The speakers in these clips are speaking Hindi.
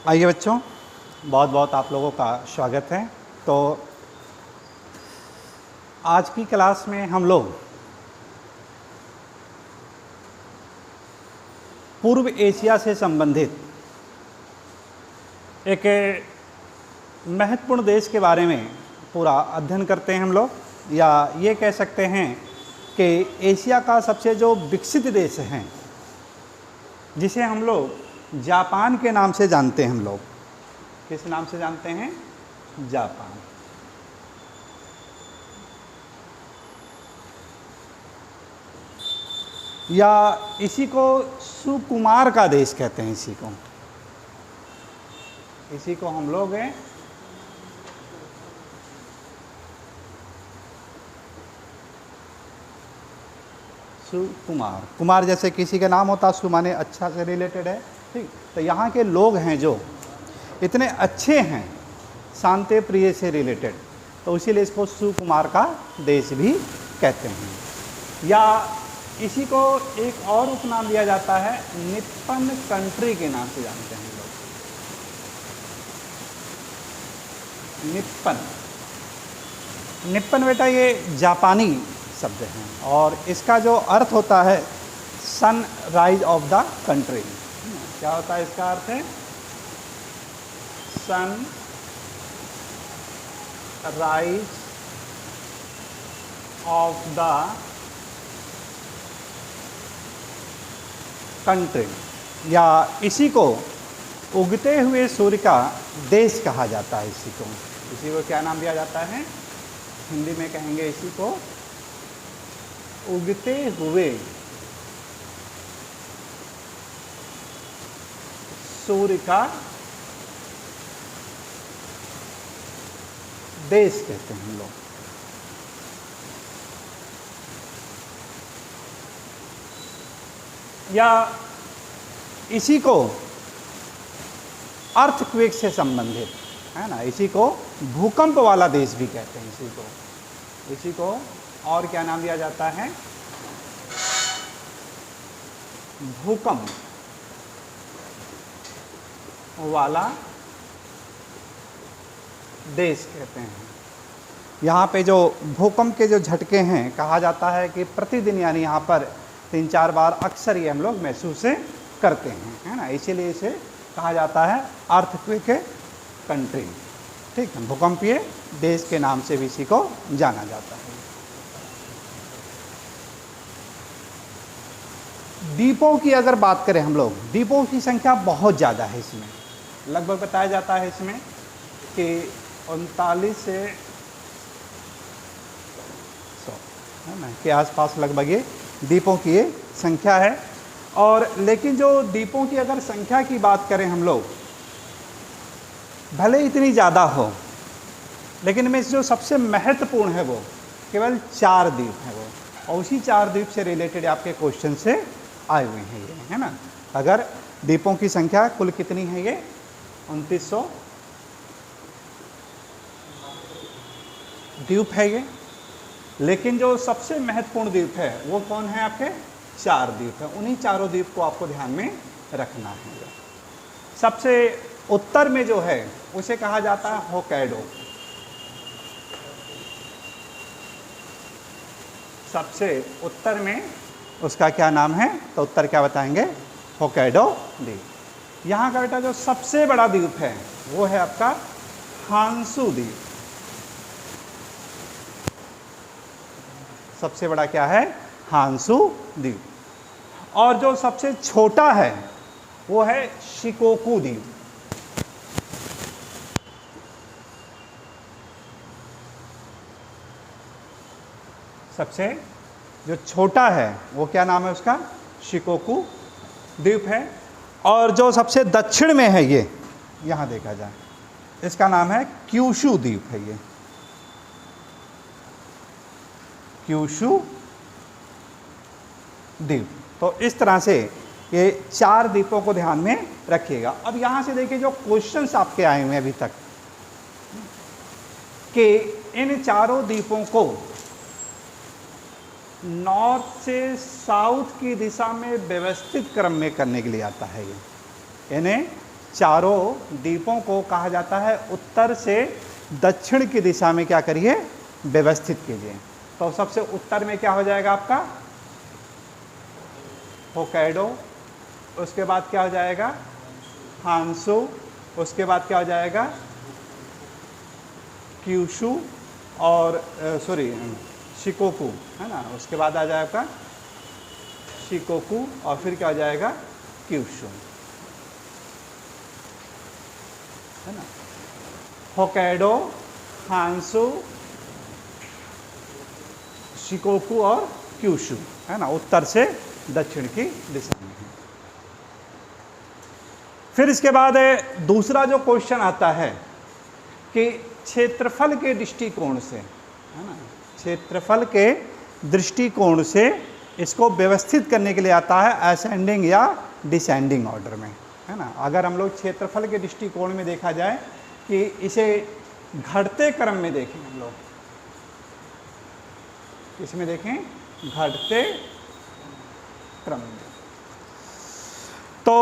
आइए बच्चों, बहुत बहुत आप लोगों का स्वागत है। तो आज की क्लास में हम लोग पूर्व एशिया से संबंधित एक महत्वपूर्ण देश के बारे में पूरा अध्ययन करते हैं हम लोग, या ये कह सकते हैं कि एशिया का सबसे जो विकसित देश है, जिसे हम लोग जापान के नाम से जानते हैं। हम लोग किस नाम से जानते हैं? जापान। या इसी को सुकुमार का देश कहते हैं। इसी को हम लोग सुकुमार, कुमार जैसे किसी का नाम होता, सु माने अच्छा से रिलेटेड है, ठीक। तो यहाँ के लोग हैं जो इतने अच्छे हैं, शांति प्रिय से रिलेटेड, तो इसीलिए इसको सुकुमार का देश भी कहते हैं। या इसी को एक और उपनाम दिया जाता है, निप्पन कंट्री के नाम से जानते हैं लोग। निप्पन बेटा ये जापानी शब्द है, और इसका जो अर्थ होता है सनराइज ऑफ द कंट्री। क्या होता है इसका अर्थ? है sunrise of the country, या इसी को उगते हुए सूर्य का देश कहा जाता है। इसी को क्या नाम दिया जाता है? हिंदी में कहेंगे इसी को उगते हुए सूर्य का देश कहते हैं हम लोग। या इसी को अर्थक्वेक से संबंधित है ना, इसी को भूकंप वाला देश भी कहते हैं। इसी को और क्या नाम दिया जाता है? भूकंप वाला देश कहते हैं। यहाँ पे जो भूकंप के जो झटके हैं, कहा जाता है कि प्रतिदिन यानी यहाँ पर 3-4 बार अक्सर ये हम लोग महसूस करते हैं, है ना। इसीलिए इसे कहा जाता है अर्थक्वेक कंट्री, ठीक है। भूकंपीय देश के नाम से भी इसी को जाना जाता है। द्वीपों की अगर बात करें हम लोग, द्वीपों की संख्या बहुत ज़्यादा है इसमें। लगभग बताया जाता है इसमें कि 39 से 100 है ना के आसपास लगभग ये द्वीपों की ये संख्या है। और लेकिन जो द्वीपों की अगर संख्या की बात करें हम लोग, भले इतनी ज़्यादा हो, लेकिन इनमें जो सबसे महत्वपूर्ण है वो केवल 4 द्वीप हैं वो, और उसी 4 द्वीप से रिलेटेड आपके क्वेश्चन से आए हुए हैं ये, है ना। अगर द्वीपों की संख्या कुल कितनी है? ये 2900 द्वीप है ये। लेकिन जो सबसे महत्वपूर्ण द्वीप है वो कौन है? आपके 4 द्वीप है। उन्हीं चारों द्वीप को आपको ध्यान में रखना है। सबसे उत्तर में जो है उसे कहा जाता है होक्काइडो। सबसे उत्तर में उसका क्या नाम है? तो उत्तर क्या बताएंगे? होक्काइडो द्वीप। यहाँ का बेटा जो सबसे बड़ा द्वीप है वो है आपका हांसू द्वीप। सबसे बड़ा क्या है? हांसू द्वीप। और जो सबसे छोटा है वो है शिकोकू द्वीप। सबसे जो छोटा है वो क्या नाम है उसका? शिकोकू द्वीप है। और जो सबसे दक्षिण में है ये, यहाँ देखा जाए, इसका नाम है क्यूशू द्वीप है ये। क्यूशू द्वीप। तो इस तरह से ये 4 द्वीपों को ध्यान में रखिएगा। अब यहाँ से देखिए जो क्वेश्चंस आपके आए हुए अभी तक, कि इन चारों द्वीपों को नॉर्थ से साउथ की दिशा में व्यवस्थित क्रम में करने के लिए आता है ये। इन्हें चारों द्वीपों को कहा जाता है उत्तर से दक्षिण की दिशा में क्या करिए, व्यवस्थित कीजिए। तो सबसे उत्तर में क्या हो जाएगा आपका होक्काइडो, उसके बाद क्या हो जाएगा हांसू, उसके बाद क्या हो जाएगा क्यूशू और शिकोकू, है ना, उसके बाद आ जाएगा आपका शिकोकू और फिर क्या हो जाएगा क्यूशू, है ना। होक्काइडो, हांसू, शिकोकू और क्यूशू, है ना, उत्तर से दक्षिण की दिशा में है। फिर इसके बाद दूसरा जो क्वेश्चन आता है कि क्षेत्रफल के दृष्टिकोण से, है ना, क्षेत्रफल के दृष्टिकोण से इसको व्यवस्थित करने के लिए आता है असेंडिंग या डिसेंडिंग ऑर्डर में, है ना। अगर हम लोग क्षेत्रफल के दृष्टिकोण में देखा जाए कि इसे घटते क्रम में देखें, हम लोग इसमें देखें घटते क्रम में, तो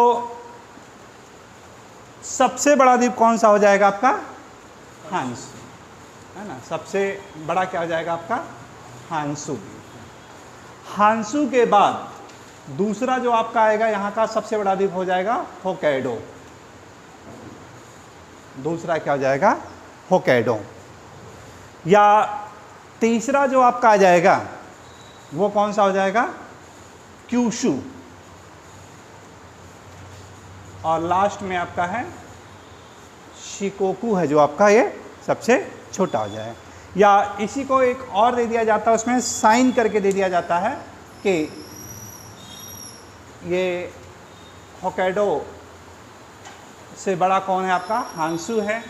सबसे बड़ा द्वीप कौन सा हो जाएगा आपका हांसू, है ना। सबसे बड़ा क्या हो जाएगा आपका हांसू द्वीप। हांसू के बाद दूसरा जो आपका आएगा यहाँ का सबसे बड़ा द्वीप हो जाएगा होक्काइडो। दूसरा क्या हो जाएगा होक्काइडो। या तीसरा जो आपका आ जाएगा वो कौन सा हो जाएगा क्यूशू। और लास्ट में आपका है शिकोकू है जो आपका ये सबसे छोटा हो जाए। या इसी को एक और दे दिया जाता है, उसमें साइन करके दे दिया जाता है कि ये होक्काइडो से बड़ा कौन है आपका हांसू है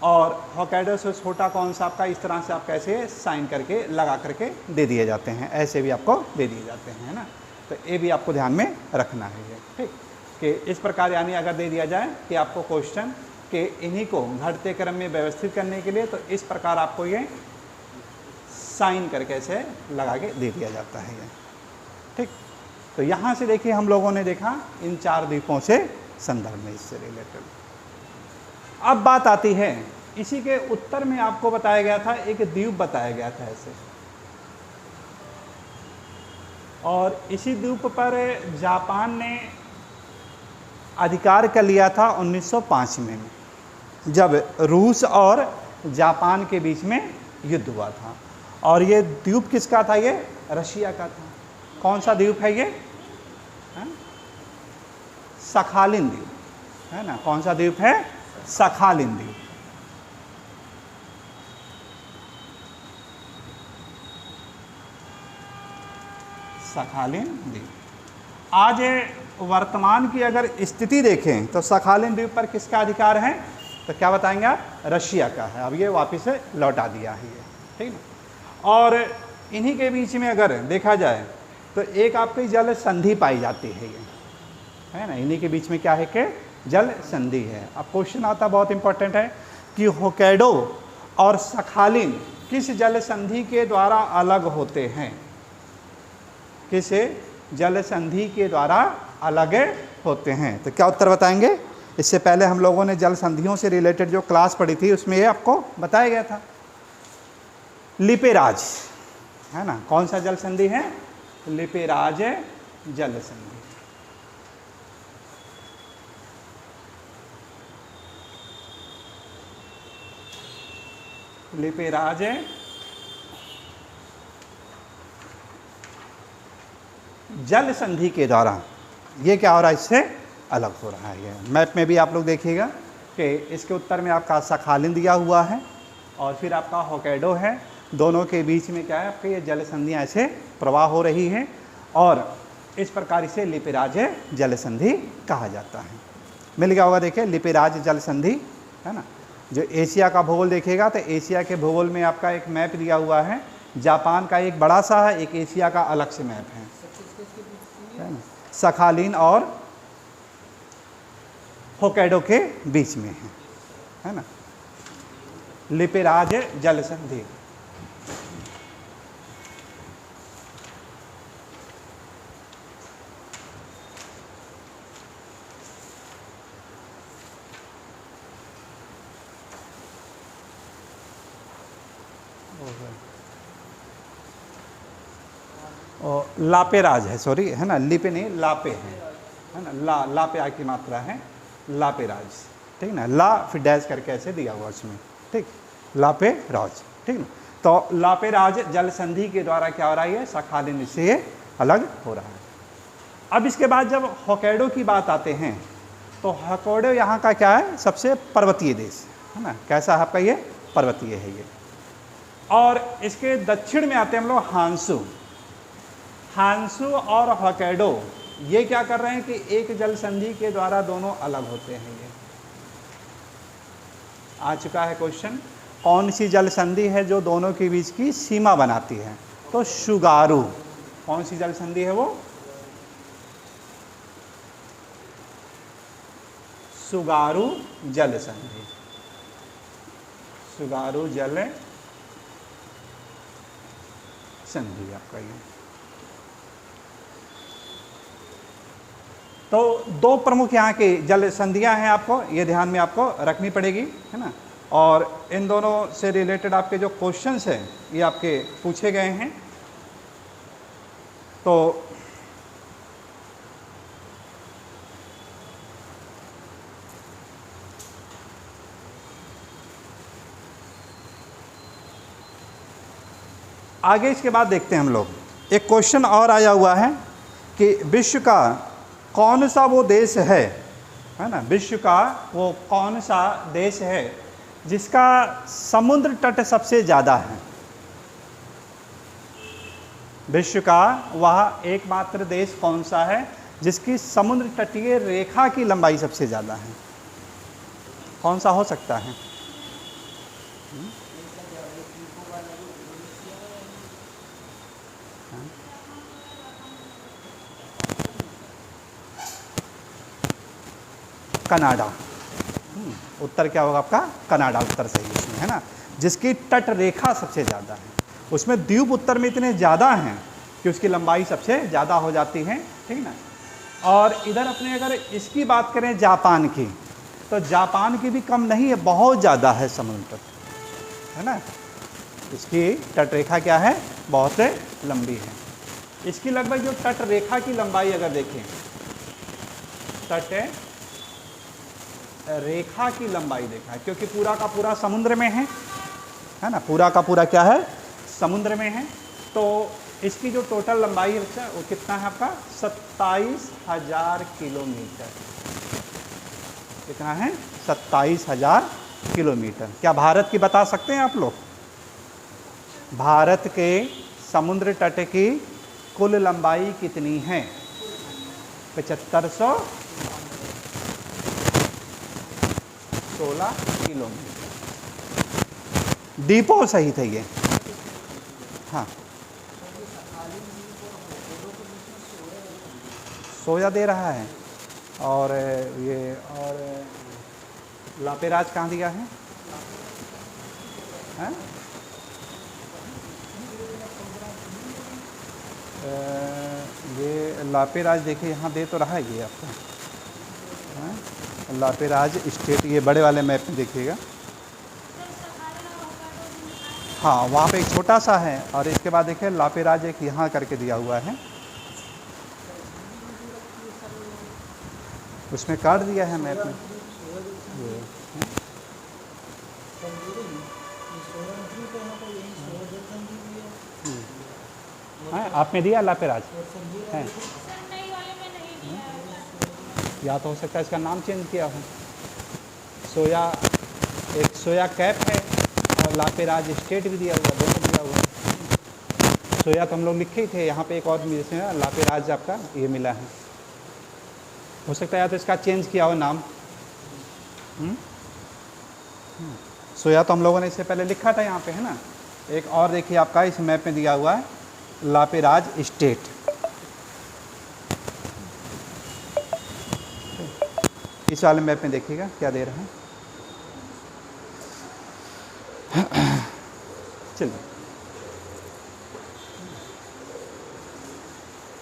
और होक्काइडो से छोटा कौन सा आपका, इस तरह से आप कैसे साइन करके लगा करके दे दिए जाते हैं, ऐसे भी आपको दे दिए जाते हैं, है ना। तो ये भी आपको ध्यान में रखना है ये, ठीक, कि इस प्रकार यानी अगर दे दिया जाए कि आपको क्वेश्चन कि इन्हीं को घटते क्रम में व्यवस्थित करने के लिए, तो इस प्रकार आपको ये साइन करके ऐसे लगा के दे दिया जाता है ये, ठीक। तो यहाँ से देखिए हम लोगों ने देखा इन चार द्वीपों से संदर्भ में इससे रिलेटेड। अब बात आती है इसी के उत्तर में आपको बताया गया था, एक द्वीप बताया गया था ऐसे, और इसी द्वीप पर जापान ने अधिकार कर लिया था 1905 में, जब रूस और जापान के बीच में युद्ध हुआ था। और ये द्वीप किसका था, ये रशिया का था। कौन सा द्वीप है ये, है? सखालिन द्वीप, है ना। कौन सा द्वीप है, सखालिन द्वीप। सखालिन द्वीप। आज वर्तमान की अगर स्थिति देखें तो सखालिन द्वीप पर किसका अधिकार है, तो क्या बताएंगे आप, रशिया का है। अब ये वापस से लौटा दिया है ये, ठीक ना। और इन्हीं के बीच में अगर देखा जाए तो एक आपकी जल संधि पाई जाती है ये, है ना। इन्हीं के बीच में क्या है कि जल संधि है। अब क्वेश्चन आता बहुत इंपॉर्टेंट है कि होक्काइडो और सखालिन किस जल संधि के द्वारा अलग होते हैं, किस जल संधि के द्वारा अलग होते हैं। तो क्या उत्तर बताएंगे। इससे पहले हम लोगों ने जल संधियों से रिलेटेड जो क्लास पढ़ी थी उसमें ये आपको बताया गया था, लिपेराज, है ना। कौन सा जल संधि है, लिपेराज जल संधि। लिपेराज जल संधि के द्वारा ये क्या हो रहा है, इससे अलग हो रहा है। ये मैप में भी आप लोग देखिएगा कि इसके उत्तर में आपका सखालिन दिया हुआ है और फिर आपका होक्काइडो है। दोनों के बीच में क्या है, आपके ये जल संधियाँ ऐसे प्रवाह हो रही हैं और इस प्रकार इसे लिपेराज जल संधि कहा जाता है। मिल गया होगा, देखिए लिपेराज जल संधि, है ना। जो एशिया का भूगोल देखिएगा तो एशिया के भूगोल में आपका एक मैप दिया हुआ है, जापान का एक बड़ा सा है, एक एशिया का अलग से मैप है ना। सखालिन और होक्काइडो के बीच में है ना, लिपेराज जल संधि। और लापेराज है, सॉरी, है ना, लिपे नहीं, लापे है ना, लापे आ की मात्रा है, लापेराज, ठीक ना, ला फिर डैश करके ऐसे दिया हुआ उसमें, ठीक, लापेराज, ठीक ना। तो लापेराज जल संधि के द्वारा क्या हो रहा है, सखालिन से अलग हो रहा है। अब इसके बाद जब होक्काइडो की बात आते हैं तो होक्काइडो यहाँ का क्या है, सबसे पर्वतीय देश है ना, कैसा है आपका ये, पर्वतीय है ये। और इसके दक्षिण में आते हैं हम लोग हांसू। हांसू और होक्काइडो ये क्या कर रहे हैं कि एक जल संधि के द्वारा दोनों अलग होते हैं। ये आ चुका है क्वेश्चन, कौन सी जल संधि है जो दोनों के बीच की सीमा बनाती है, तो शुगारू। कौन सी जल संधि है वो, सुगारू जल संधि, सुगारू जल संधि आपका ये। तो दो प्रमुख यहाँ की जल संधियाँ हैं, आपको ये ध्यान में आपको रखनी पड़ेगी, है ना। और इन दोनों से रिलेटेड आपके जो क्वेश्चंस हैं ये आपके पूछे गए हैं। तो आगे इसके बाद देखते हैं हम लोग, एक क्वेश्चन और आया हुआ है कि विश्व का कौन सा वो देश है ना, विश्व का वो कौन सा देश है जिसका समुद्र तट सबसे ज़्यादा है। विश्व का वह एकमात्र देश कौन सा है जिसकी समुद्र तटीय रेखा की लंबाई सबसे ज़्यादा है, कौन सा हो सकता है। कनाडा, उत्तर क्या होगा आपका, कनाडा उत्तर सही इसमें, है ना, जिसकी तट रेखा सबसे ज़्यादा है। उसमें द्वीप उत्तर में इतने ज़्यादा हैं कि उसकी लंबाई सबसे ज़्यादा हो जाती है, ठीक ना। और इधर अपने अगर इसकी बात करें जापान की, तो जापान की भी कम नहीं है, बहुत ज़्यादा है समुद्र तट, है ना। इसकी तट रेखा क्या है, बहुत लंबी है। इसकी लगभग जो तट रेखा की लंबाई अगर देखें, तट रेखा की लंबाई देखा है, क्योंकि पूरा का पूरा समुद्र में है ना, पूरा का पूरा क्या है, समुद्र में है। तो इसकी जो टोटल लंबाई है बच्चा वो कितना है आपका, 27,000 किलोमीटर। कितना है, 27,000 किलोमीटर। क्या भारत की बता सकते हैं आप लोग, भारत के समुद्र तट की कुल लंबाई कितनी है, 7516 किलोमीटर। डीपो सही थे ये, हाँ, सोया दे रहा है। और ये और लापेराज कहाँ दिया है, हैं? ये लापेराज देखिए यहाँ दे तो रहा है ये आपको, लापेराज स्टेट, ये बड़े वाले मैप में देखिएगा, हाँ वहाँ पे एक छोटा सा है। और इसके बाद देखिए लापेराज एक यहाँ करके दिया हुआ है, उसमें काट दिया है मैप में। हाँ आपने दिया लापेराज है, या तो हो सकता है इसका नाम चेंज किया हो। सोया, एक सोया कैप है और लापेराज स्टेट भी दिया हुआ, दोनों दिया हुआ है। सोया तो हम लोग लिखे ही थे, यहाँ पे एक और जैसे लापेराज आपका ये मिला है, हो सकता है या तो इसका चेंज किया हो नाम। सोया तो हम लोगों ने इससे पहले लिखा था यहाँ पे, है ना। एक और देखिए आपका इस मैप में दिया हुआ है लापेराज स्टेट, इस वाले मैप में देखिएगा क्या दे रहा है।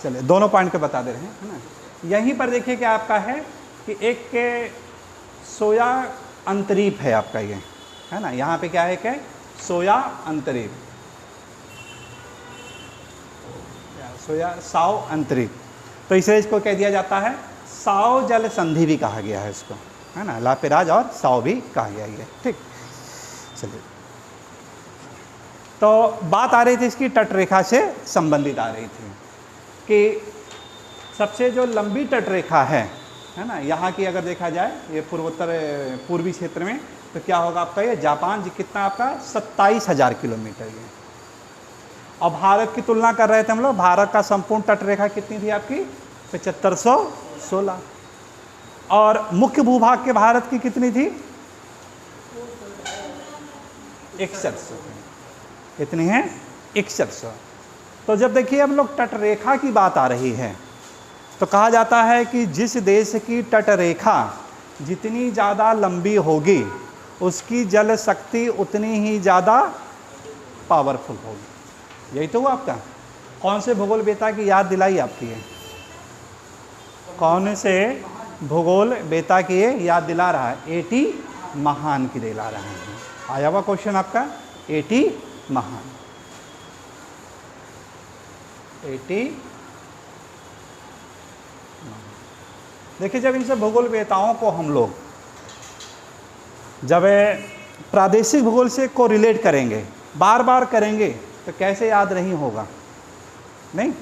चलिए दोनों पॉइंट पे बता दे रहे हैं, है ना। यहीं पर देखिए क्या आपका है कि एक के सोया अंतरीप है आपका ये, है ना। यहाँ पे क्या है कि सोया अंतरीप, सोया साओ अंतरिक्ष, तो इसलिए इसको कह दिया जाता है साओ जल संधि भी कहा गया है इसको, है ना, लापेराज और साओ भी कहा गया है। ठीक, चलिए, तो बात आ रही थी इसकी तटरेखा से संबंधित आ रही थी कि सबसे जो लंबी तटरेखा है ना, यहाँ की अगर देखा जाए ये पूर्वी क्षेत्र में, तो क्या होगा आपका ये जापान जी, कितना आपका 27,000 किलोमीटर ये। और भारत की तुलना कर रहे थे हम लोग, भारत का संपूर्ण तटरेखा कितनी थी आपकी 7516, और मुख्य भूभाग के भारत की कितनी थी 6100, कितनी है 6100। तो जब देखिए हम लोग तटरेखा की बात आ रही है तो कहा जाता है कि जिस देश की तटरेखा जितनी ज़्यादा लंबी होगी उसकी जल शक्ति उतनी ही ज़्यादा पावरफुल होगी। यही तो हुआ आपका। कौन से भूगोल बेता की याद दिलाई आपकी है, कौन से भूगोल बेता की याद दिला रहा है, एटी महान की दिला रहा है। आया हुआ क्वेश्चन आपका, एटी महान, एटी। देखिए जब इनसे भूगोल वेताओं को हम लोग जब प्रादेशिक भूगोल से को रिलेट करेंगे, बार बार करेंगे, तो कैसे याद नहीं होगा, नहीं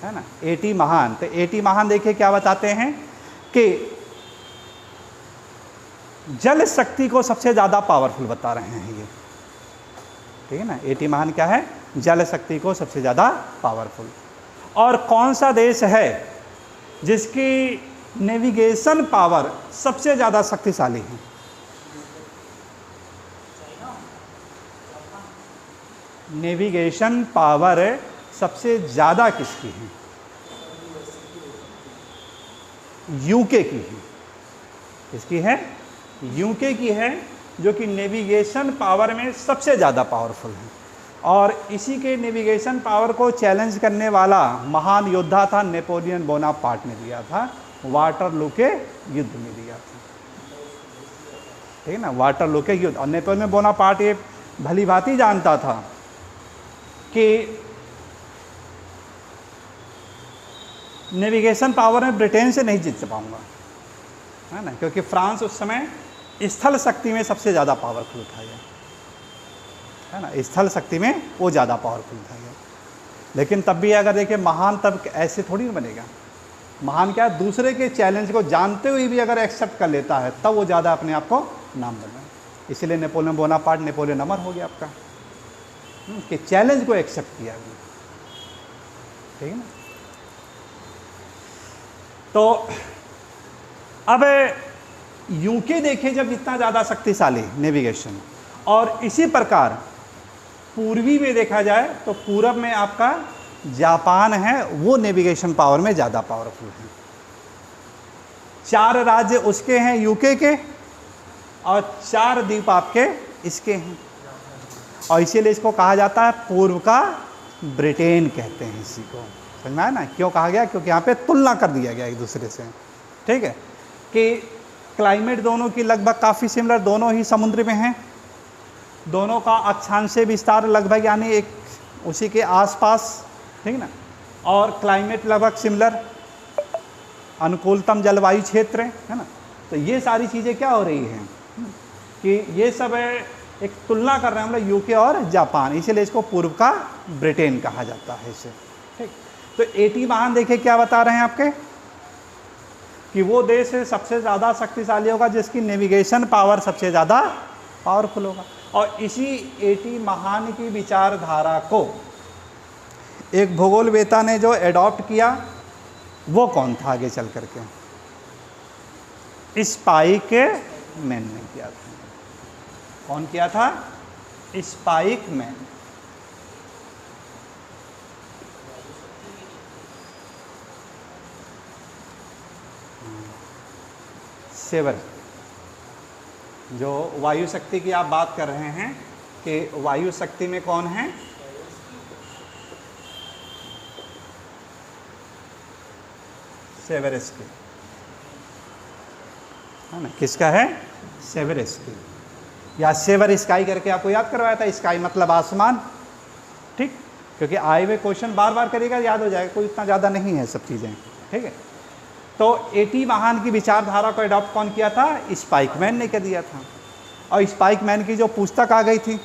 है ना। एटी महान, तो एटी महान देखिए क्या बताते हैं कि जल शक्ति को सबसे ज़्यादा पावरफुल बता रहे हैं ये, ठीक है ना। एटी महान क्या है, जल शक्ति को सबसे ज़्यादा पावरफुल। और कौन सा देश है जिसकी नेविगेशन पावर सबसे ज़्यादा शक्तिशाली है, नेविगेशन पावर सबसे ज़्यादा किसकी है, यूके की है। किसकी है, यूके की है, जो कि नेविगेशन पावर में सबसे ज़्यादा पावरफुल है। और इसी के नेविगेशन पावर को चैलेंज करने वाला महान योद्धा था नेपोलियन बोनापार्ट ने दिया था, वाटरलू के युद्ध में दिया था, ठीक है ना, वाटरलू के युद्ध। और नेपोलियन बोनापार्ट ये भली भांति जानता था कि नेविगेशन पावर में ब्रिटेन से नहीं जीत पाऊंगा, है ना, क्योंकि फ्रांस उस समय स्थल शक्ति में सबसे ज़्यादा पावरफुल था ये, है ना, स्थल शक्ति में वो ज़्यादा पावरफुल था ये। लेकिन तब भी अगर देखिए महान तब ऐसे थोड़ी ना बनेगा। महान क्या, दूसरे के चैलेंज को जानते हुए भी अगर एक्सेप्ट कर लेता है तब वो ज़्यादा अपने आप को नाम बना। इसीलिए नेपोलियन बोनापार्ट नेपोलियन अमर हो गया आपका, कि चैलेंज को एक्सेप्ट किया गया, ठीक है ना। तो अब यूके देखें जब इतना ज़्यादा शक्तिशाली नेविगेशन, और इसी प्रकार पूर्वी में देखा जाए तो पूरब में आपका जापान है, वो नेविगेशन पावर में ज़्यादा पावरफुल है। 4 राज्य उसके हैं यूके के, और 4 द्वीप आपके इसके हैं, और इसीलिए इसको कहा जाता है पूर्व का ब्रिटेन कहते हैं इसी को। समझ में आया ना, क्यों कहा गया, क्योंकि यहाँ पे तुलना कर दिया गया एक दूसरे से, ठीक है, कि क्लाइमेट दोनों की लगभग काफ़ी सिमिलर, दोनों ही समुद्र में हैं, दोनों का अक्षांशीय विस्तार लगभग यानी एक उसी के आसपास, ठीक है ना, और क्लाइमेट लगभग सिमिलर, अनुकूलतम जलवायु क्षेत्र है ना। तो ये सारी चीज़ें क्या हो रही हैं कि ये सब एक तुलना कर रहे हैं हम लोग यूके और जापान, इसीलिए इसको पूर्व का ब्रिटेन कहा जाता है इसे, ठीक। तो एटी महान देखिए क्या बता रहे हैं आपके, कि वो देश सबसे ज़्यादा शक्तिशाली होगा जिसकी नेविगेशन पावर सबसे ज़्यादा पावरफुल होगा। और इसी एटी महान की विचारधारा को एक भूगोलवेता ने जो एडॉप्ट किया वो कौन था आगे चल करके, स्पाइक मैन ने किया था। कौन किया था, स्पाइक मैन। सेवर, जो वायु शक्ति की आप बात कर रहे हैं कि वायु शक्ति में कौन है, सेवेरिस्की, है ना, किसका है, सेवेरिस्की, या सेवर स्काई करके आपको याद करवाया था। स्काई मतलब आसमान, ठीक। क्योंकि आए हुए क्वेश्चन बार बार करेगा, याद हो जाएगा, कोई इतना ज़्यादा नहीं है सब चीज़ें, ठीक है। तो एटी महान की विचारधारा को अडॉप्ट कौन किया था? स्पाइकमैन ने कर दिया था। और स्पाइकमैन की जो पुस्तक आ गई थी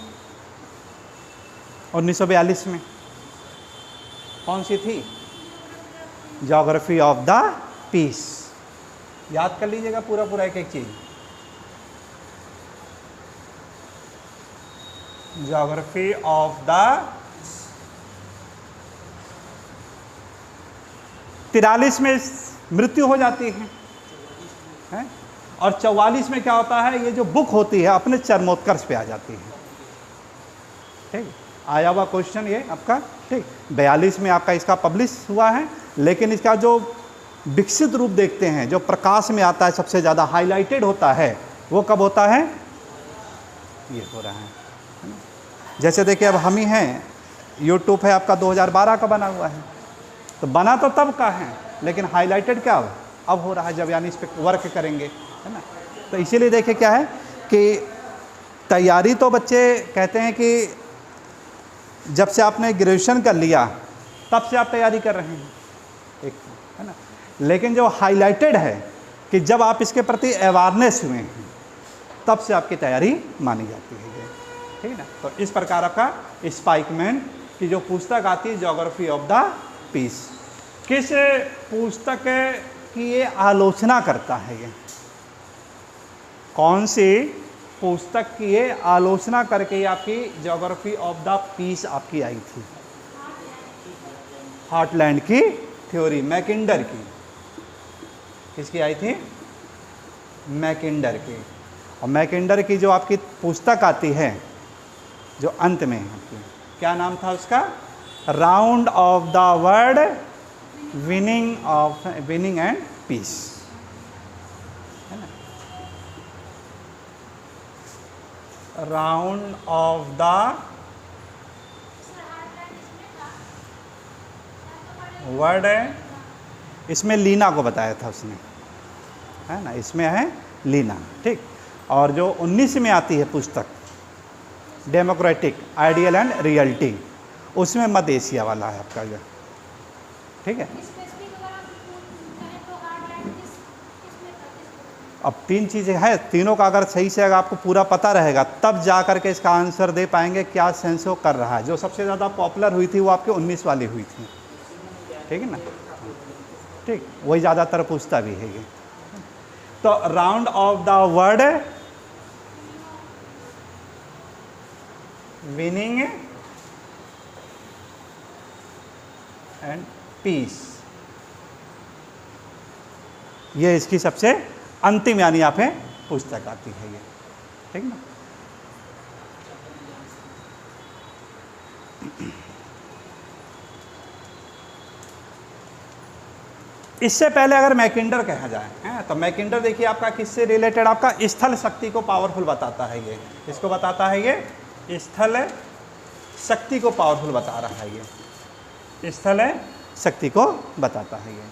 1942 में, कौन सी थी? Geography of the peace. याद कर लीजिएगा पूरा पूरा एक एक चीज। ज्योग्राफी ऑफ द 43 में मृत्यु हो जाती है और 44 में क्या होता है? ये जो बुक होती है अपने चरमोत्कर्ष पे आ जाती है, ठीक। आया हुआ क्वेश्चन ये आपका, ठीक। 42 में आपका इसका पब्लिश हुआ है, लेकिन इसका जो विकसित रूप देखते हैं, जो प्रकाश में आता है, सबसे ज़्यादा हाईलाइटेड होता है, वो कब होता है? ये हो रहा है ना? जैसे देखिए अब हम ही हैं, यूट्यूब है आपका 2012 का बना हुआ है, तो बना तो तब का है, लेकिन हाईलाइटेड क्या अब हो रहा है जब यानी इस पर वर्क करेंगे, है ना। तो इसीलिए देखिए क्या है कि तैयारी तो बच्चे कहते हैं कि जब से आपने ग्रेजुएशन कर लिया तब से आप तैयारी कर रहे हैं, एक, है ना। लेकिन जो हाईलाइटेड है कि जब आप इसके प्रति अवेयरनेस हुए हैं तब से आपकी तैयारी मानी जाती है, ठीक है ना। तो इस प्रकार आपका स्पाइकमैन की जो पुस्तक आती है ज्योग्राफी ऑफ द पीस, किस पुस्तक की ये आलोचना करता है? ये कौन सी पुस्तक की ये आलोचना करके आपकी ज्योग्राफी ऑफ द पीस आपकी आई थी? हार्टलैंड की थ्योरी, मैकिंडर की। किसकी आई थी? मैकिंडर की। और मैकिंडर की जो आपकी पुस्तक आती है जो अंत में है आपकी, क्या नाम था उसका? Round of the world winning and peace, है ना। राउंड ऑफ द वर्ड है, इसमें लीना को बताया था उसने, है ना, इसमें है लीना, ठीक। और जो 19 में आती है पुस्तक डेमोक्रेटिक आइडियल एंड रियलिटी, उसमें मध्य एशिया वाला है आपका जो, ठीक है। अब तीन चीज़ें हैं, तीनों का अगर सही से अगर आपको पूरा पता रहेगा तब जा करके इसका आंसर दे पाएंगे क्या सेंस वो कर रहा है। जो सबसे ज़्यादा पॉपुलर हुई थी वो आपकी 19 वाली हुई थी, ठीक है ना, ठीक, वही ज़्यादातर पूछता भी है ये। तो round of the world winning and peace, ये इसकी सबसे अंतिम यानी यहाँ पे पुस्तक आती है ये, ठीक ना। इससे पहले अगर मैकिंडर कहा जाए हैं, तो मैकिंडर देखिए आपका किससे रिलेटेड? आपका स्थल शक्ति को पावरफुल बताता है ये। इसको बताता है ये स्थल शक्ति को पावरफुल बता रहा है ये, स्थल शक्ति को बताता है ये।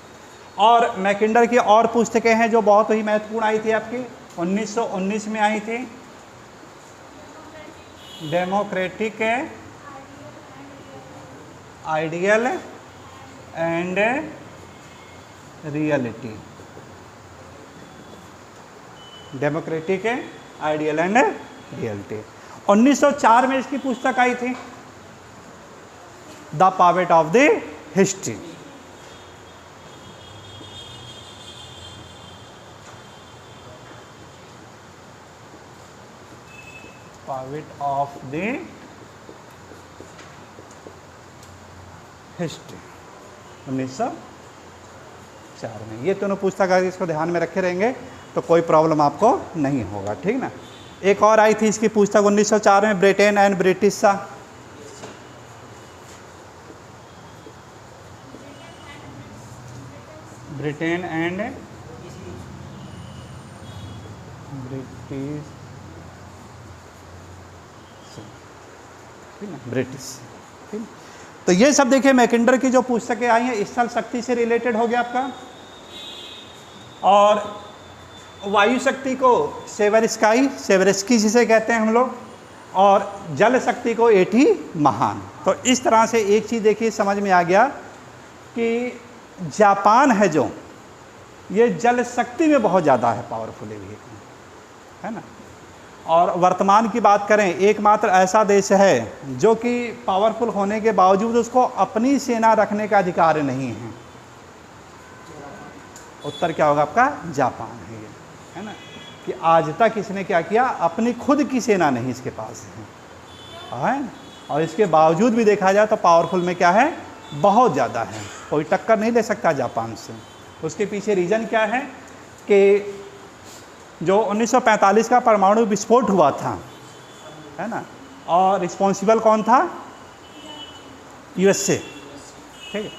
और मैकिंडर की और पुस्तकें हैं जो बहुत ही महत्वपूर्ण आई थी आपकी 1919 में आई थी। Democratic ideal and reality, democratic ideal and reality. 1904 में इसकी पुस्तक आई थी the pivot of the history. Pivot of the history 1904 में। ये दोनों पुस्तक अगर इसको ध्यान में रखे रहेंगे तो कोई प्रॉब्लम आपको नहीं होगा, ठीक ना। एक और आई थी इसकी पुस्तक 1904 में, ब्रिटेन एंड ब्रिटिश सा, ब्रिटेन एंड ब्रिटिश, ठीक ना, ब्रिटिश, ठीक। तो ये सब देखिए मैकिंडर की जो पुस्तकें आई हैं स्थल शक्ति से रिलेटेड हो गया आपका। और वायु शक्ति को सेवरस्की जिसे कहते हैं हम लोग, और जल शक्ति को एठी महान। तो इस तरह से एक चीज़ देखिए समझ में आ गया कि जापान है जो, ये जल शक्ति में बहुत ज़्यादा है, पावरफुल है ना। और वर्तमान की बात करें, एकमात्र ऐसा देश है जो कि पावरफुल होने के बावजूद उसको अपनी सेना रखने का अधिकार नहीं है। उत्तर क्या होगा आपका? जापान है ये, है ना। कि आज तक इसने क्या किया, अपनी खुद की सेना नहीं इसके पास है। और इसके बावजूद भी देखा जाए तो पावरफुल में क्या है, बहुत ज़्यादा है, कोई टक्कर नहीं ले सकता जापान से। उसके पीछे रीज़न क्या है कि जो 1945 का परमाणु विस्फोट हुआ था, है ना, और रिस्पॉन्सिबल कौन था? यूएसए, ठीक है।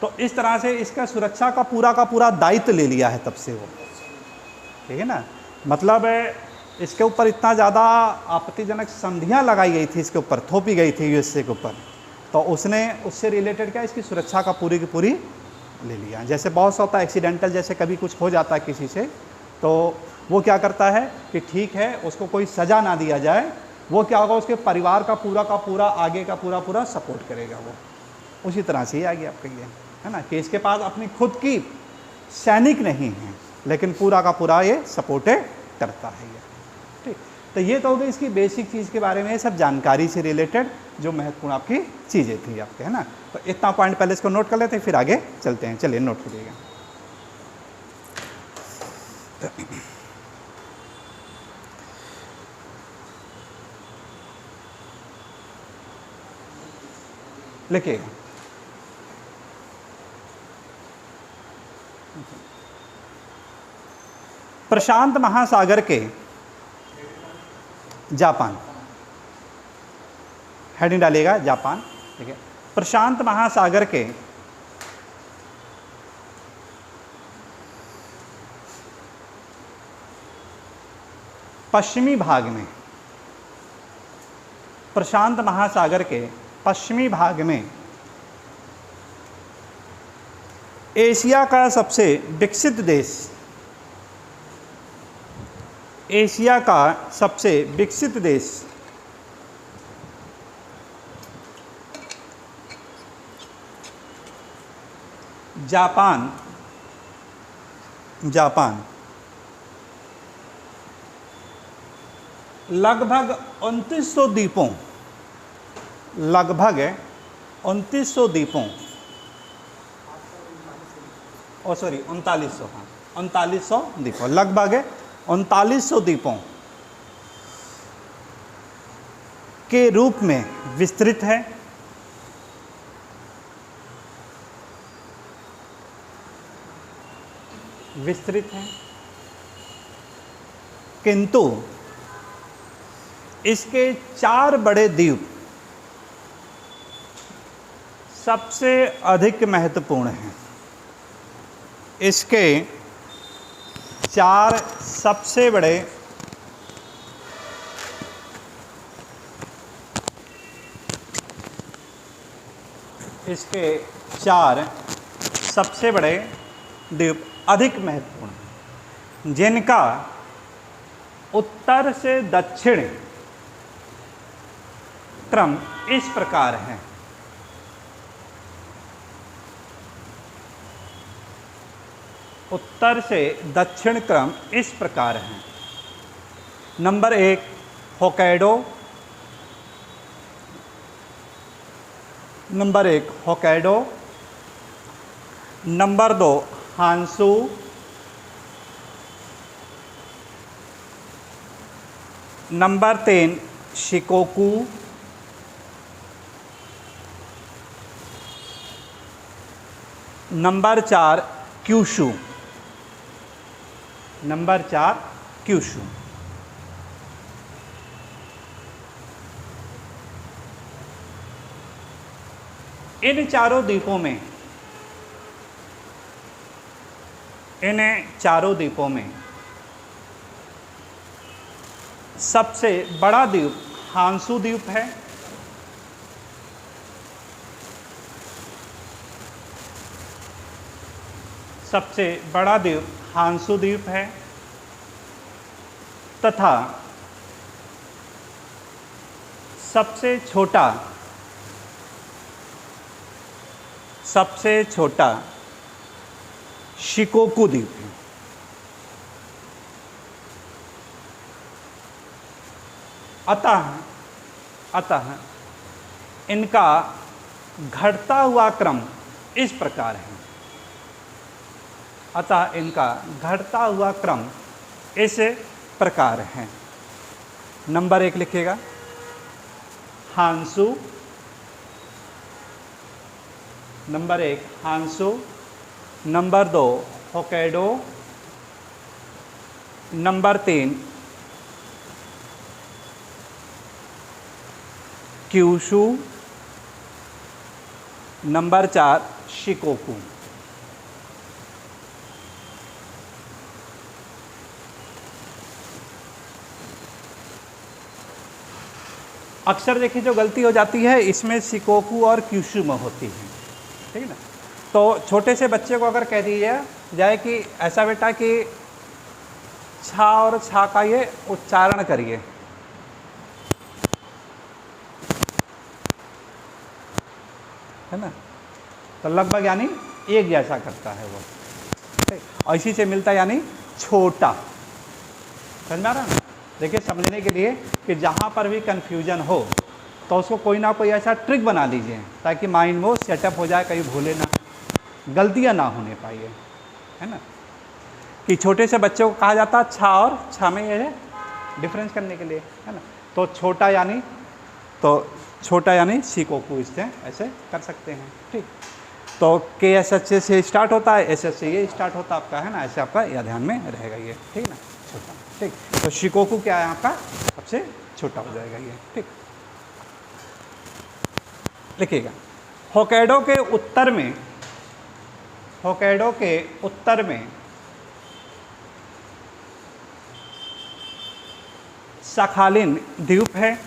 तो इस तरह से इसका सुरक्षा का पूरा दायित्व ले लिया है तब से वो, ठीक है ना। मतलब इसके ऊपर इतना ज़्यादा आपत्तिजनक संधियाँ लगाई गई थी, इसके ऊपर थोपी गई थी यूएसए के ऊपर, तो उसने उससे रिलेटेड क्या, इसकी सुरक्षा का पूरी की पूरी ले लिया। जैसे बहुत सा होता है एक्सीडेंटल, जैसे कभी कुछ हो जाता है किसी से, तो वो क्या करता है कि ठीक है उसको कोई सज़ा ना दिया जाए, वो क्या होगा, उसके परिवार का पूरा आगे का पूरा सपोर्ट करेगा वो। उसी तरह से ही आगे आपका ये है ना, कि इसके पास अपनी खुद की सैनिक नहीं है, लेकिन पूरा का पूरा ये सपोर्ट करता है ये, ठीक। तो ये तो हो गई इसकी बेसिक चीज़ के बारे में, सब जानकारी से रिलेटेड जो महत्वपूर्ण आपकी चीज़ें थी आपके, है ना। तो इतना पॉइंट पहले इसको नोट कर लेते हैं, फिर आगे चलते हैं। चलिए नोट करिएगा। लिखिएगा। प्रशांत महासागर के, जापान, हेडिंग डालिएगा जापान, ठीक है। प्रशांत महासागर के पश्चिमी भाग में, प्रशांत महासागर के पश्चिमी भाग में एशिया का सबसे विकसित देश, एशिया का सबसे विकसित देश जापान, जापान लगभग 2900 द्वीपों, लगभग 2900 द्वीपों, ओ सॉरी 3900, हाँ 3900 द्वीपों, लगभग 3900 द्वीपों के रूप में विस्तृत है। विस्तृत है, किंतु इसके 4 बड़े द्वीप सबसे अधिक महत्वपूर्ण हैं। इसके 4 सबसे बड़े इसके 4 सबसे बड़े द्वीप अधिक महत्वपूर्ण हैं, जिनका उत्तर से दक्षिण क्रम इस प्रकार है। उत्तर से दक्षिण क्रम इस प्रकार है। Number 1 Hokkaido, number 1 Hokkaido, number 2 Honshu, number 3 Shikoku, number 4 Kyushu, number 4 Kyushu. इन चारों द्वीपों में, इन चारों द्वीपों में सबसे बड़ा द्वीप हांसू द्वीप है। सबसे बड़ा द्वीप हांसू द्वीप है तथा सबसे छोटा शिकोकू द्वीप है। अतः इनका घटता हुआ क्रम इस प्रकार है। अतः इनका घटता हुआ क्रम इस प्रकार है। नंबर 1 लिखिएगा Honshu, number 1 Honshu, number 2 Hokkaido, number 3 Kyushu, number 4 Shikoku. अक्सर देखिए जो गलती हो जाती है इसमें शिकोकू और क्यूशू में होती है, ठीक है ना। तो छोटे से बच्चे को अगर कह दिया जाए कि ऐसा बेटा कि छा और छा का ये उच्चारण करिए, है ना, तो लगभग यानी एक जैसा करता है वो, और इसी से मिलता यानी छोटा। समझ में आ रहा है? देखिए समझने के लिए कि जहाँ पर भी कन्फ्यूजन हो तो उसको कोई ना कोई ऐसा ट्रिक बना लीजिए ताकि माइंड में वो सेटअप हो जाए, कहीं भूले ना, गलतियाँ ना होने पाइए, है ना। कि छोटे से बच्चों को कहा जाता है छा और छा में ये है डिफरेंस करने के लिए, है ना। तो छोटा यानी शिकोकू, इससे ऐसे कर सकते हैं, ठीक। तो के एस एच से स्टार्ट होता है, एस एच से ये स्टार्ट होता है आपका, है ना। ऐसे आपका यह ध्यान में रहेगा ये, ठीक ना, छोटा, ठीक। तो शिकोकू क्या है आपका सबसे छोटा हो जाएगा ये, ठीक। लिखिएगा होक्काइडो के उत्तर में सखालिन द्वीप है,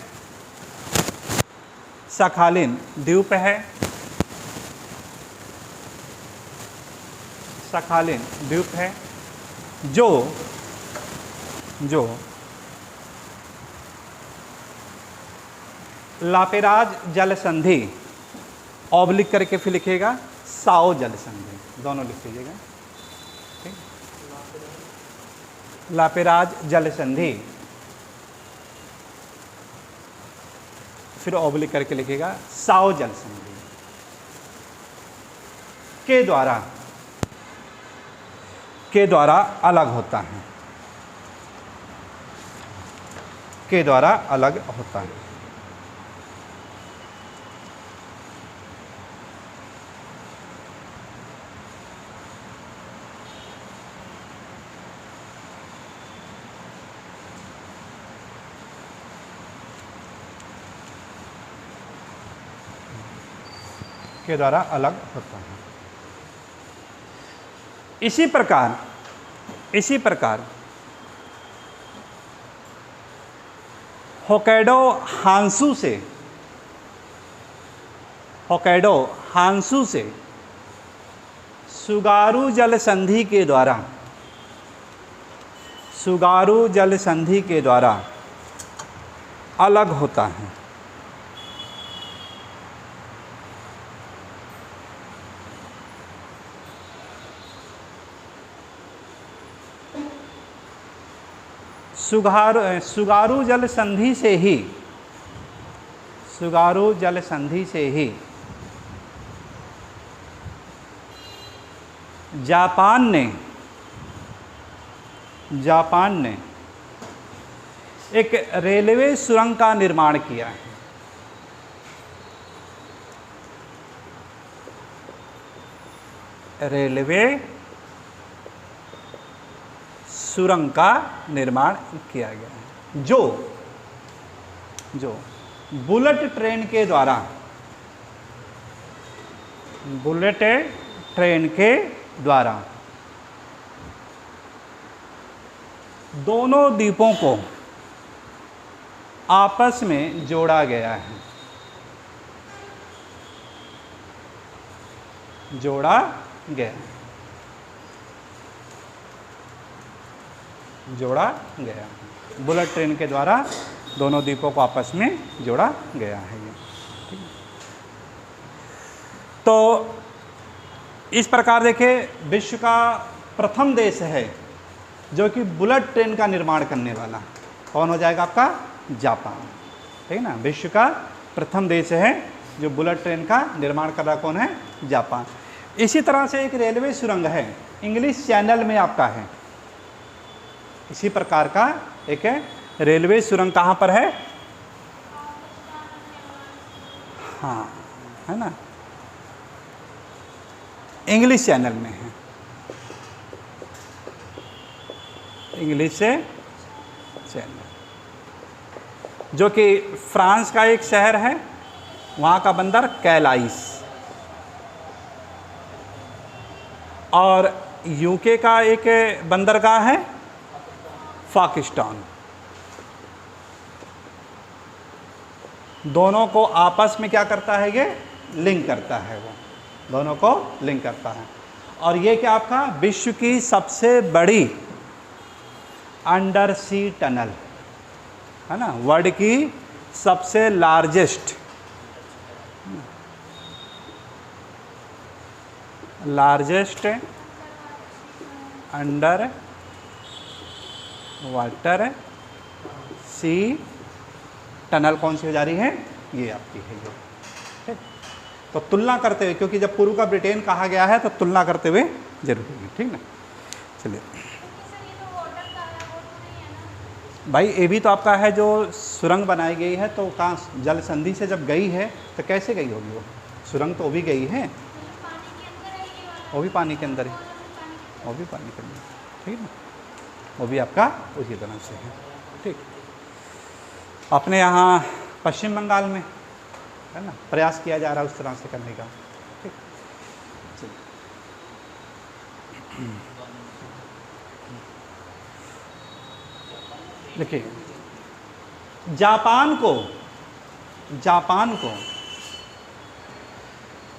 सखालिन द्वीप है, सखालिन द्वीप है जो लापेराज जल संधि ऑब्लिक करके फिर लिखिएगा साओ जल संधि, दोनों लिख लीजिएगा, ठीक। लापेराज जल संधि फिर ऑब्लिक करके लिखिएगा साओ जल संधि के द्वारा अलग होता है, के द्वारा अलग होता है। के द्वारा अलग होता है। इसी प्रकार होक्काइडो हांसू से सुगारू जल संधि के द्वारा अलग होता है। सुगारू जल संधि से ही जापान ने एक रेलवे सुरंग का निर्माण किया है। रेलवे सुरंग का निर्माण किया गया है जो बुलेट ट्रेन के द्वारा दोनों द्वीपों को आपस में जोड़ा गया है। जोड़ा गया बुलेट ट्रेन के द्वारा दोनों द्वीपों को आपस में जोड़ा गया है ये, ठीक है। तो इस प्रकार देखिए विश्व का प्रथम देश है जो कि बुलेट ट्रेन का निर्माण करने वाला, कौन हो जाएगा आपका? जापान, ठीक है ना। विश्व का प्रथम देश है जो बुलेट ट्रेन का निर्माण कर रहा, कौन है? जापान। इसी तरह से एक रेलवे सुरंग है, इंग्लिश चैनल में आपका है, इसी प्रकार का एक है रेलवे सुरंग, कहाँ पर है? हाँ, है ना, इंग्लिश चैनल में है, इंग्लिश से चैनल, जो कि फ्रांस का एक शहर है, वहाँ का बंदर कैलाइस, और यूके का एक बंदरगाह है पाकिस्तान। दोनों को आपस में क्या करता है? ये लिंक करता है, वो दोनों को लिंक करता है। और ये क्या आपका विश्व की सबसे बड़ी अंडर सी टनल है ना, वर्ल्ड की सबसे लार्जेस्ट अंडर वाटर सी टनल कौन सी हो जा रही है? ये आपकी है ये, ठीक। तो तुलना करते हुए, क्योंकि जब पूर्व का ब्रिटेन कहा गया है तो तुलना करते हुए जरूरी है, ठीक ना। चलिए भाई, ये भी तो आपका है जो सुरंग बनाई गई है, तो कहाँ जल संधि से जब गई है तो कैसे गई होगी वो सुरंग? तो वो भी गई है, वो भी पानी के अंदर है, वो भी पानी के अंदर, ठीक ना। वो भी आपका उसी तरह से है, ठीक। अपने यहाँ पश्चिम बंगाल में है ना प्रयास किया जा रहा है उस तरह से करने का, ठीक। देखिए, जापान को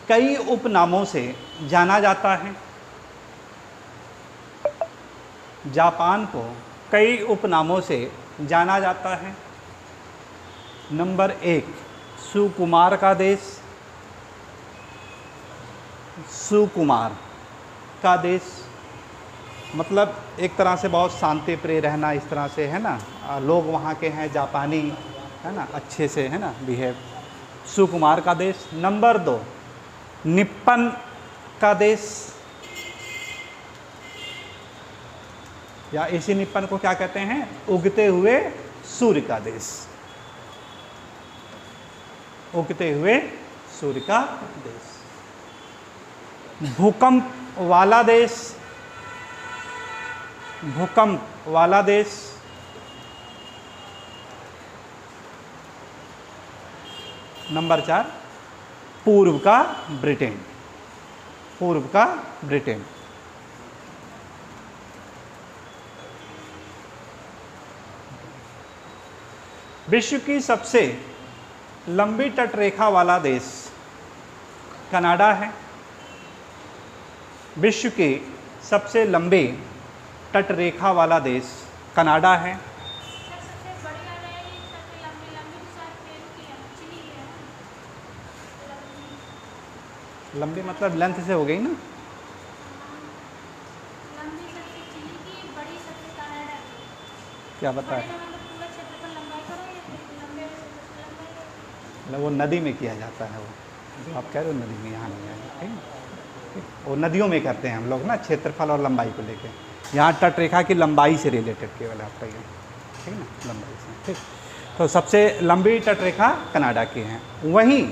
कई उपनामों से जाना जाता है। जापान को कई उपनामों से जाना जाता है। नंबर 1, सुकुमार का देश, सुकुमार का देश, मतलब एक तरह से बहुत शांति प्रिय रहना, इस तरह से है ना, लोग वहाँ के हैं जापानी, है ना, अच्छे से है ना बिहेव, सुकुमार का देश। नंबर 2, निप्पन का देश, या इसी निप्पन को क्या कहते हैं? उगते हुए सूर्य का देश, उगते हुए सूर्य का देश। भूकंप वाला देश, भूकंप वाला देश। नंबर 4, पूर्व का ब्रिटेन, पूर्व का ब्रिटेन। विश्व की सबसे लंबी तटरेखा वाला देश कनाडा है। विश्व की सबसे लंबी तटरेखा वाला देश कनाडा है। लंबी मतलब लेंथ से हो गई ना। क्या बताए? मतलब वो नदी में किया जाता है, वो जो आप कह रहे हो नदी में, यहाँ नहीं आएगा, ठीक है। वो नदियों में करते हैं हम लोग ना, क्षेत्रफल और लंबाई को लेके। यहाँ तटरेखा की लंबाई से रिलेटेड केवल आपका ये, ठीक है ना, लंबाई से, ठीक। तो सबसे लंबी तटरेखा कनाडा की है। वहीं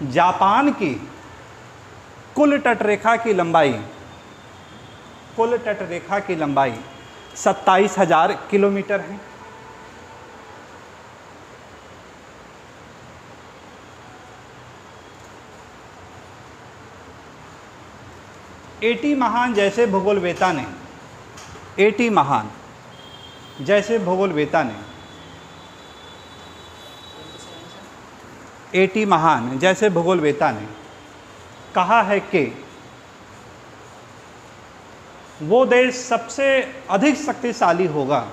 जापान की कुल तटरेखा की लंबाई, कुल तटरेखा की लंबाई 27,000 किलोमीटर है। एटी महान जैसे भूगोलवेता ने, एटी महान जैसे भूगोलवेता ने, एटी महान जैसे भूगोलवेता ने कहा है कि वो देश सबसे अधिक शक्तिशाली होगा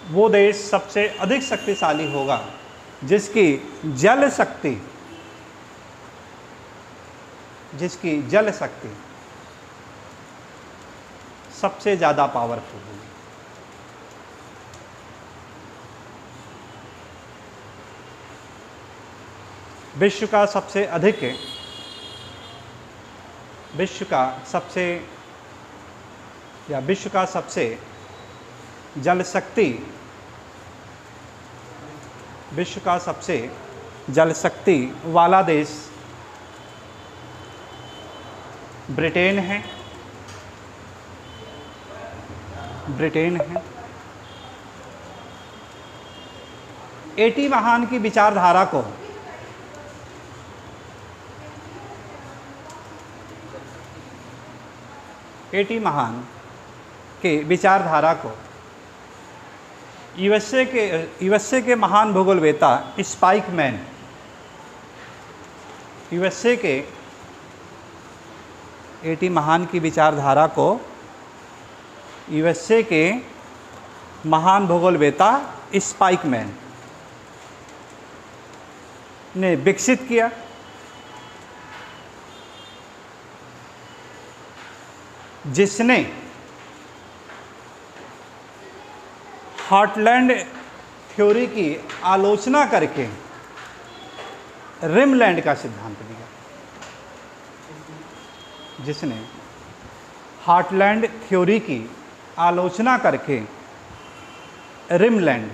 वो देश सबसे अधिक शक्तिशाली होगा जिसकी जल शक्ति सबसे ज़्यादा पावरफुल होगी। विश्व का सबसे जल शक्ति वाला देश ब्रिटेन है। एटी महान की विचारधारा को यूएसए के महान भूगोलवेत्ता स्पाइकमैन एटी महान की विचारधारा को यूएसए के महान भूगोलवेत्ता स्पाइकमैन ने विकसित किया। जिसने हार्टलैंड थ्योरी की आलोचना करके रिमलैंड का सिद्धांत दिया। जिसने हार्टलैंड थ्योरी की आलोचना करके रिमलैंड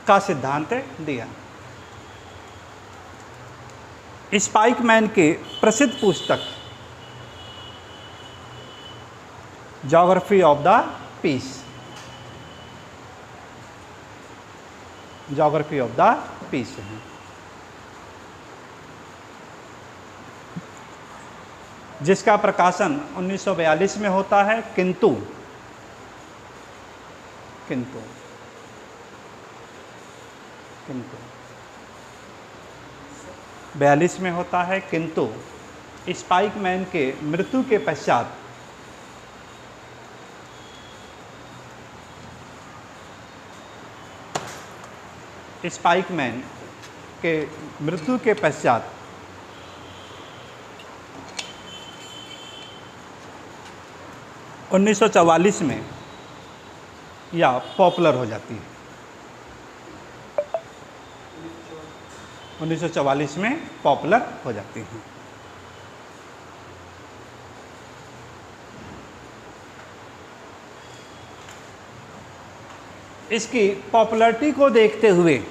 का सिद्धांत दिया। स्पाइकमैन के प्रसिद्ध पुस्तक ज्योग्राफी ऑफ द पीस है। जिसका प्रकाशन 1942 में होता है, किंतु 42 में होता है, किंतु स्पाइकमैन के मृत्यु के पश्चात स्पाइकमैन के मृत्यु के पश्चात 1944 में या पॉपुलर हो जाती है। 1944 में पॉपुलर हो जाती हैं। इसकी पॉपुलैरिटी को देखते हुए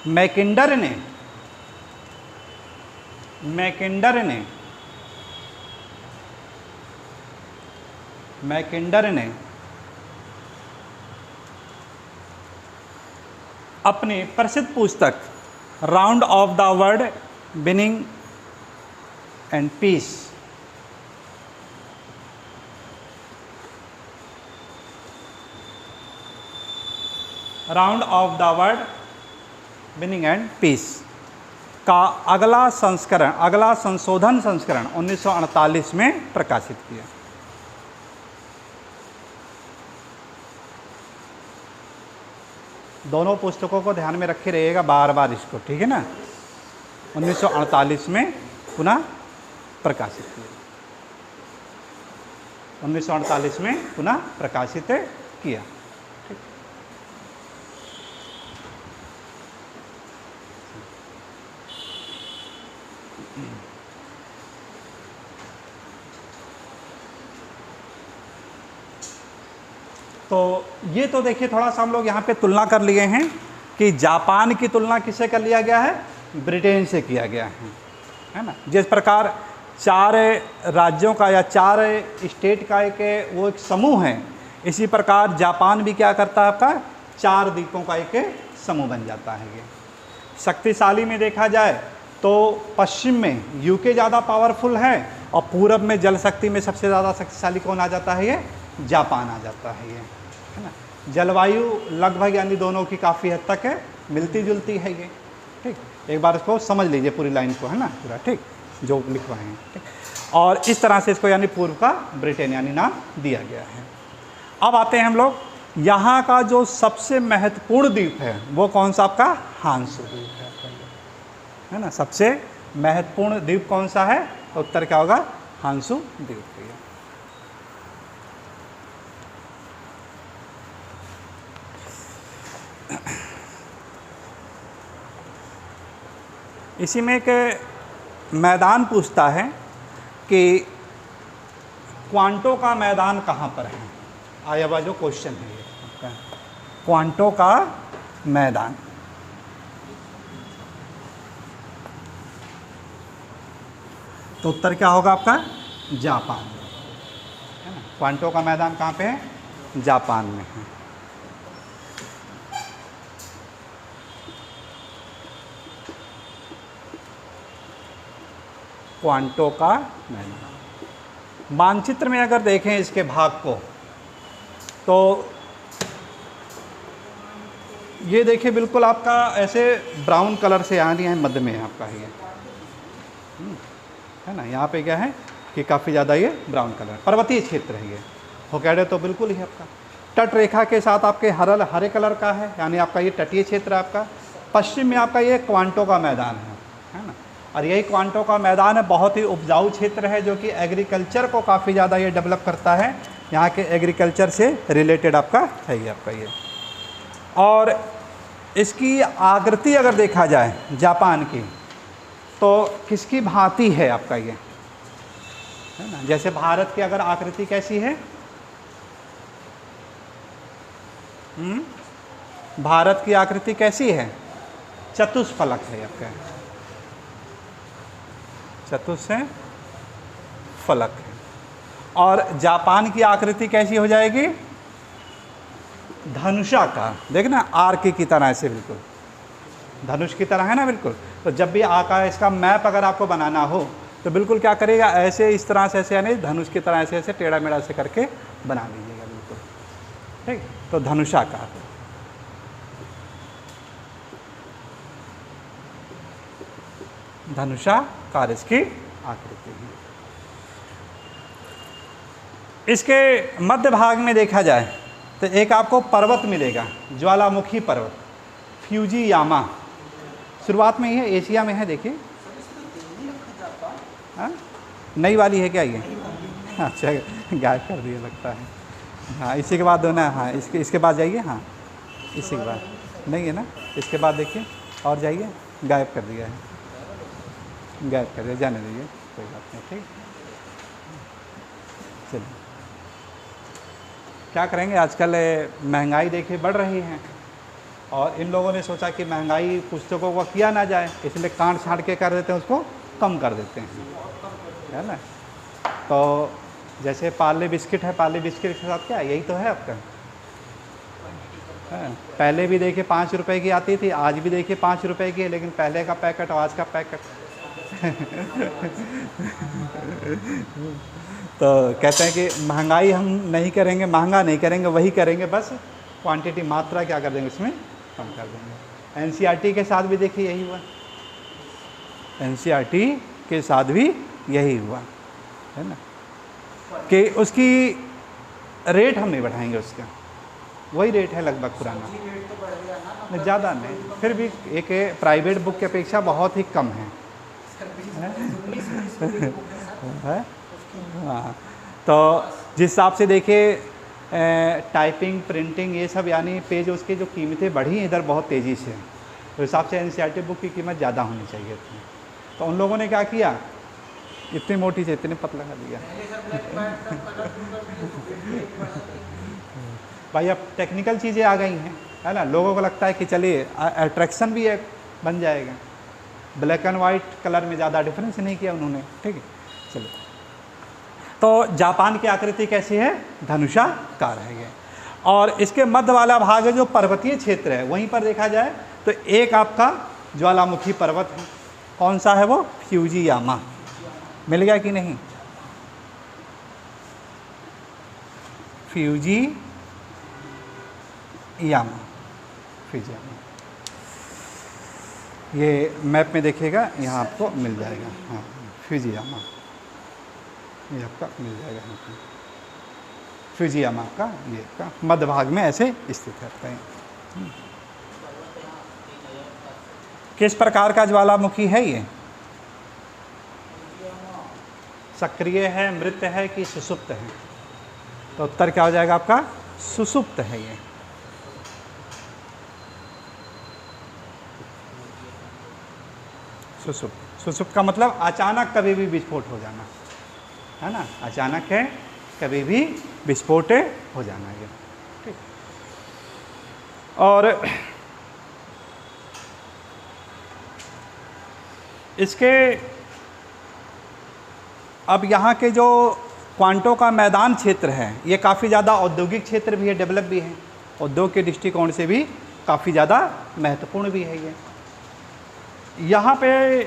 मैकिंडर ने अपनी प्रसिद्ध पुस्तक round of the world beginning and peace का अगला संशोधन संस्करण 1948 में प्रकाशित किया। दोनों पुस्तकों को ध्यान में रखे रहिएगा बार बार इसको, ठीक है ना। 1948 में पुनः प्रकाशित किया। 1948 में पुनः प्रकाशित किया। तो ये तो देखिए थोड़ा सा हम लोग यहाँ पे तुलना कर लिए हैं कि जापान की तुलना किससे कर लिया गया है, ब्रिटेन से किया गया है ना। जिस प्रकार 4 राज्यों का या 4 स्टेट का वो एक समूह है, इसी प्रकार जापान भी क्या करता है, आपका 4 द्वीपों का एक समूह बन जाता है। ये शक्तिशाली में देखा जाए तो पश्चिम में यूके ज़्यादा पावरफुल है और पूरब में जल शक्ति में सबसे ज़्यादा शक्तिशाली कौन आ जाता है, ये जापान आ जाता है, ये है ना। जलवायु लगभग यानी दोनों की काफ़ी हद तक है मिलती जुलती है ये, ठीक, एक बार इसको समझ लीजिए पूरी लाइन को, है ना, पूरा ठीक जो लिखवाए हैं, ठीक। और इस तरह से इसको यानी पूर्व का ब्रिटेन यानी नाम दिया गया है। अब आते हैं हम लोग, यहाँ का जो सबसे महत्वपूर्ण द्वीप है वो कौन सा आपका, हांसू द्वीप है आपका, है ना। सबसे महत्वपूर्ण द्वीप कौन सा है, तो उत्तर क्या होगा, हांसू द्वीप है। इसी में एक मैदान पूछता है कि क्वांटो का मैदान कहाँ पर है, आया हुआ जो क्वेश्चन है ये आपका, क्वांटो का मैदान। तो उत्तर क्या होगा आपका, जापान, है ना। क्वांटो का मैदान कहाँ पे है, जापान में है। क्वांटो का मैदान। मानचित्र में अगर देखें इसके भाग को, तो ये देखिए बिल्कुल आपका ऐसे ब्राउन कलर से यानी है, मध्य में है आपका ये, है ना। यहाँ पे क्या है कि काफ़ी ज़्यादा ये ब्राउन कलर, पर्वतीय क्षेत्र है ये। होक्काइडो तो बिल्कुल ही आपका तट रेखा के साथ आपके हरे कलर का है, यानी आपका ये तटीय क्षेत्र है आपका। पश्चिम में आपका ये क्वांटो का मैदान है ना। और यही क्वांटो का मैदान है, बहुत ही उपजाऊ क्षेत्र है जो कि एग्रीकल्चर को काफ़ी ज़्यादा ये डेवलप करता है। यहाँ के एग्रीकल्चर से रिलेटेड आपका है ये आपका ये। और इसकी आकृति अगर देखा जाए जापान की, तो किसकी भांति है आपका ये, है ना। जैसे भारत की अगर आकृति कैसी है, भारत की आकृति कैसी है, चतुष्फलक है आपका, चतुष्फलक है। और जापान की आकृति कैसी हो जाएगी, धनुषाकार, देखना आर्क की तरह ऐसे, बिल्कुल धनुष की तरह है ना, बिल्कुल। तो जब भी आकार इसका मैप अगर आपको बनाना हो तो बिल्कुल क्या करेगा, ऐसे इस तरह से ऐसे, यानी धनुष की तरह ऐसे ऐसे टेढ़ा मेढ़ा से करके बना लीजिएगा, बिल्कुल ठीक। तो धनुषाकार, धनुषाकार इसकी आकृति है। इसके मध्य भाग में देखा जाए तो एक आपको पर्वत मिलेगा, ज्वालामुखी पर्वत, फ्यूजीयामा। शुरुआत में ही है, एशिया में है, देखिए। हाँ, नई वाली है क्या ये? अच्छा, गायब कर दिया लगता है। हाँ, इसी के बाद दो ना, हाँ इसके बाद जाइए, हाँ इसी के बाद नहीं है ना, इसके बाद देखिए और जाइए, गायब कर दिया है, गायब कर दिया, जाने दीजिए, कोई बात नहीं, ठीक। चलिए, क्या करेंगे, आजकल महंगाई देखिए बढ़ रही है, और इन लोगों ने सोचा कि महंगाई पुस्तकों को किया ना जाए, इसलिए काट छाँट के कर देते हैं, उसको कम कर देते हैं, है ना। तो जैसे पार्ले बिस्किट है, पार्ले बिस्किट के साथ क्या, यही तो है आपका। पहले भी देखिए 5 रुपए की आती थी, आज भी देखिए 5 रुपए की है, लेकिन पहले का पैकेट और आज का पैकेट तो कहते हैं कि महंगाई हम नहीं करेंगे, महंगा नहीं करेंगे, वही करेंगे, बस क्वांटिटी, मात्रा क्या कर देंगे इसमें, कम कर देंगे। एनसीईआरटी के साथ भी देखिए यही हुआ, एनसीईआरटी के साथ भी यही हुआ, है ना, कि उसकी रेट हम नहीं बढ़ाएंगे, उसका वही रेट है लगभग पुराना, नहीं ज़्यादा नहीं, फिर भी एक प्राइवेट बुक की अपेक्षा बहुत ही कम है। हाँ, तो जिस हिसाब से देखिए टाइपिंग, प्रिंटिंग, ये सब यानी पेज, उसकी जो कीमतें बढ़ी हैं इधर बहुत तेज़ी से, तो हिसाब से एनसीईआरटी बुक की कीमत ज़्यादा होनी चाहिए थी। तो उन लोगों ने क्या किया, इतनी मोटी से इतने पतला कर दिया। भाई अब टेक्निकल चीज़ें आ गई हैं, है ना, लोगों को लगता है कि चलिए अट्रैक्शन भी एक बन जाएगा, ब्लैक एंड वाइट कलर में ज़्यादा डिफरेंस नहीं किया उन्होंने, ठीक है। चलो, तो जापान की आकृति कैसी है, धनुषाकार है ये। और इसके मध्य वाला भाग है जो पर्वतीय क्षेत्र है, वहीं पर देखा जाए तो एक आपका ज्वालामुखी पर्वत है, कौन सा है वो, फ्यूजीयामा। मिल गया कि नहीं, फ्यूजीयामा, ये मैप में देखिएगा, यहाँ आपको मिल जाएगा। हाँ, फ्यूजियामा, ये आपका मिल जाएगा यहाँ पे। फ्यूजियामा का ये का मध्य भाग में ऐसे स्थित है। किस प्रकार का ज्वालामुखी है ये? सक्रिय है, मृत है कि सुषुप्त है? तो उत्तर क्या हो जाएगा आपका? सुषुप्त है ये। सुषुप्त, सुषुप्त का मतलब अचानक कभी भी विस्फोट हो जाना, है ना? अचानक है, कभी भी विस्फोट हो जाना ये, ठीक। और इसके अब यहाँ के जो क्वांटो का मैदान क्षेत्र है, ये काफ़ी ज़्यादा औद्योगिक क्षेत्र भी है, डेवलप भी है, उद्योग के दृष्टिकोण से भी काफ़ी ज़्यादा महत्वपूर्ण भी है ये। यहाँ पे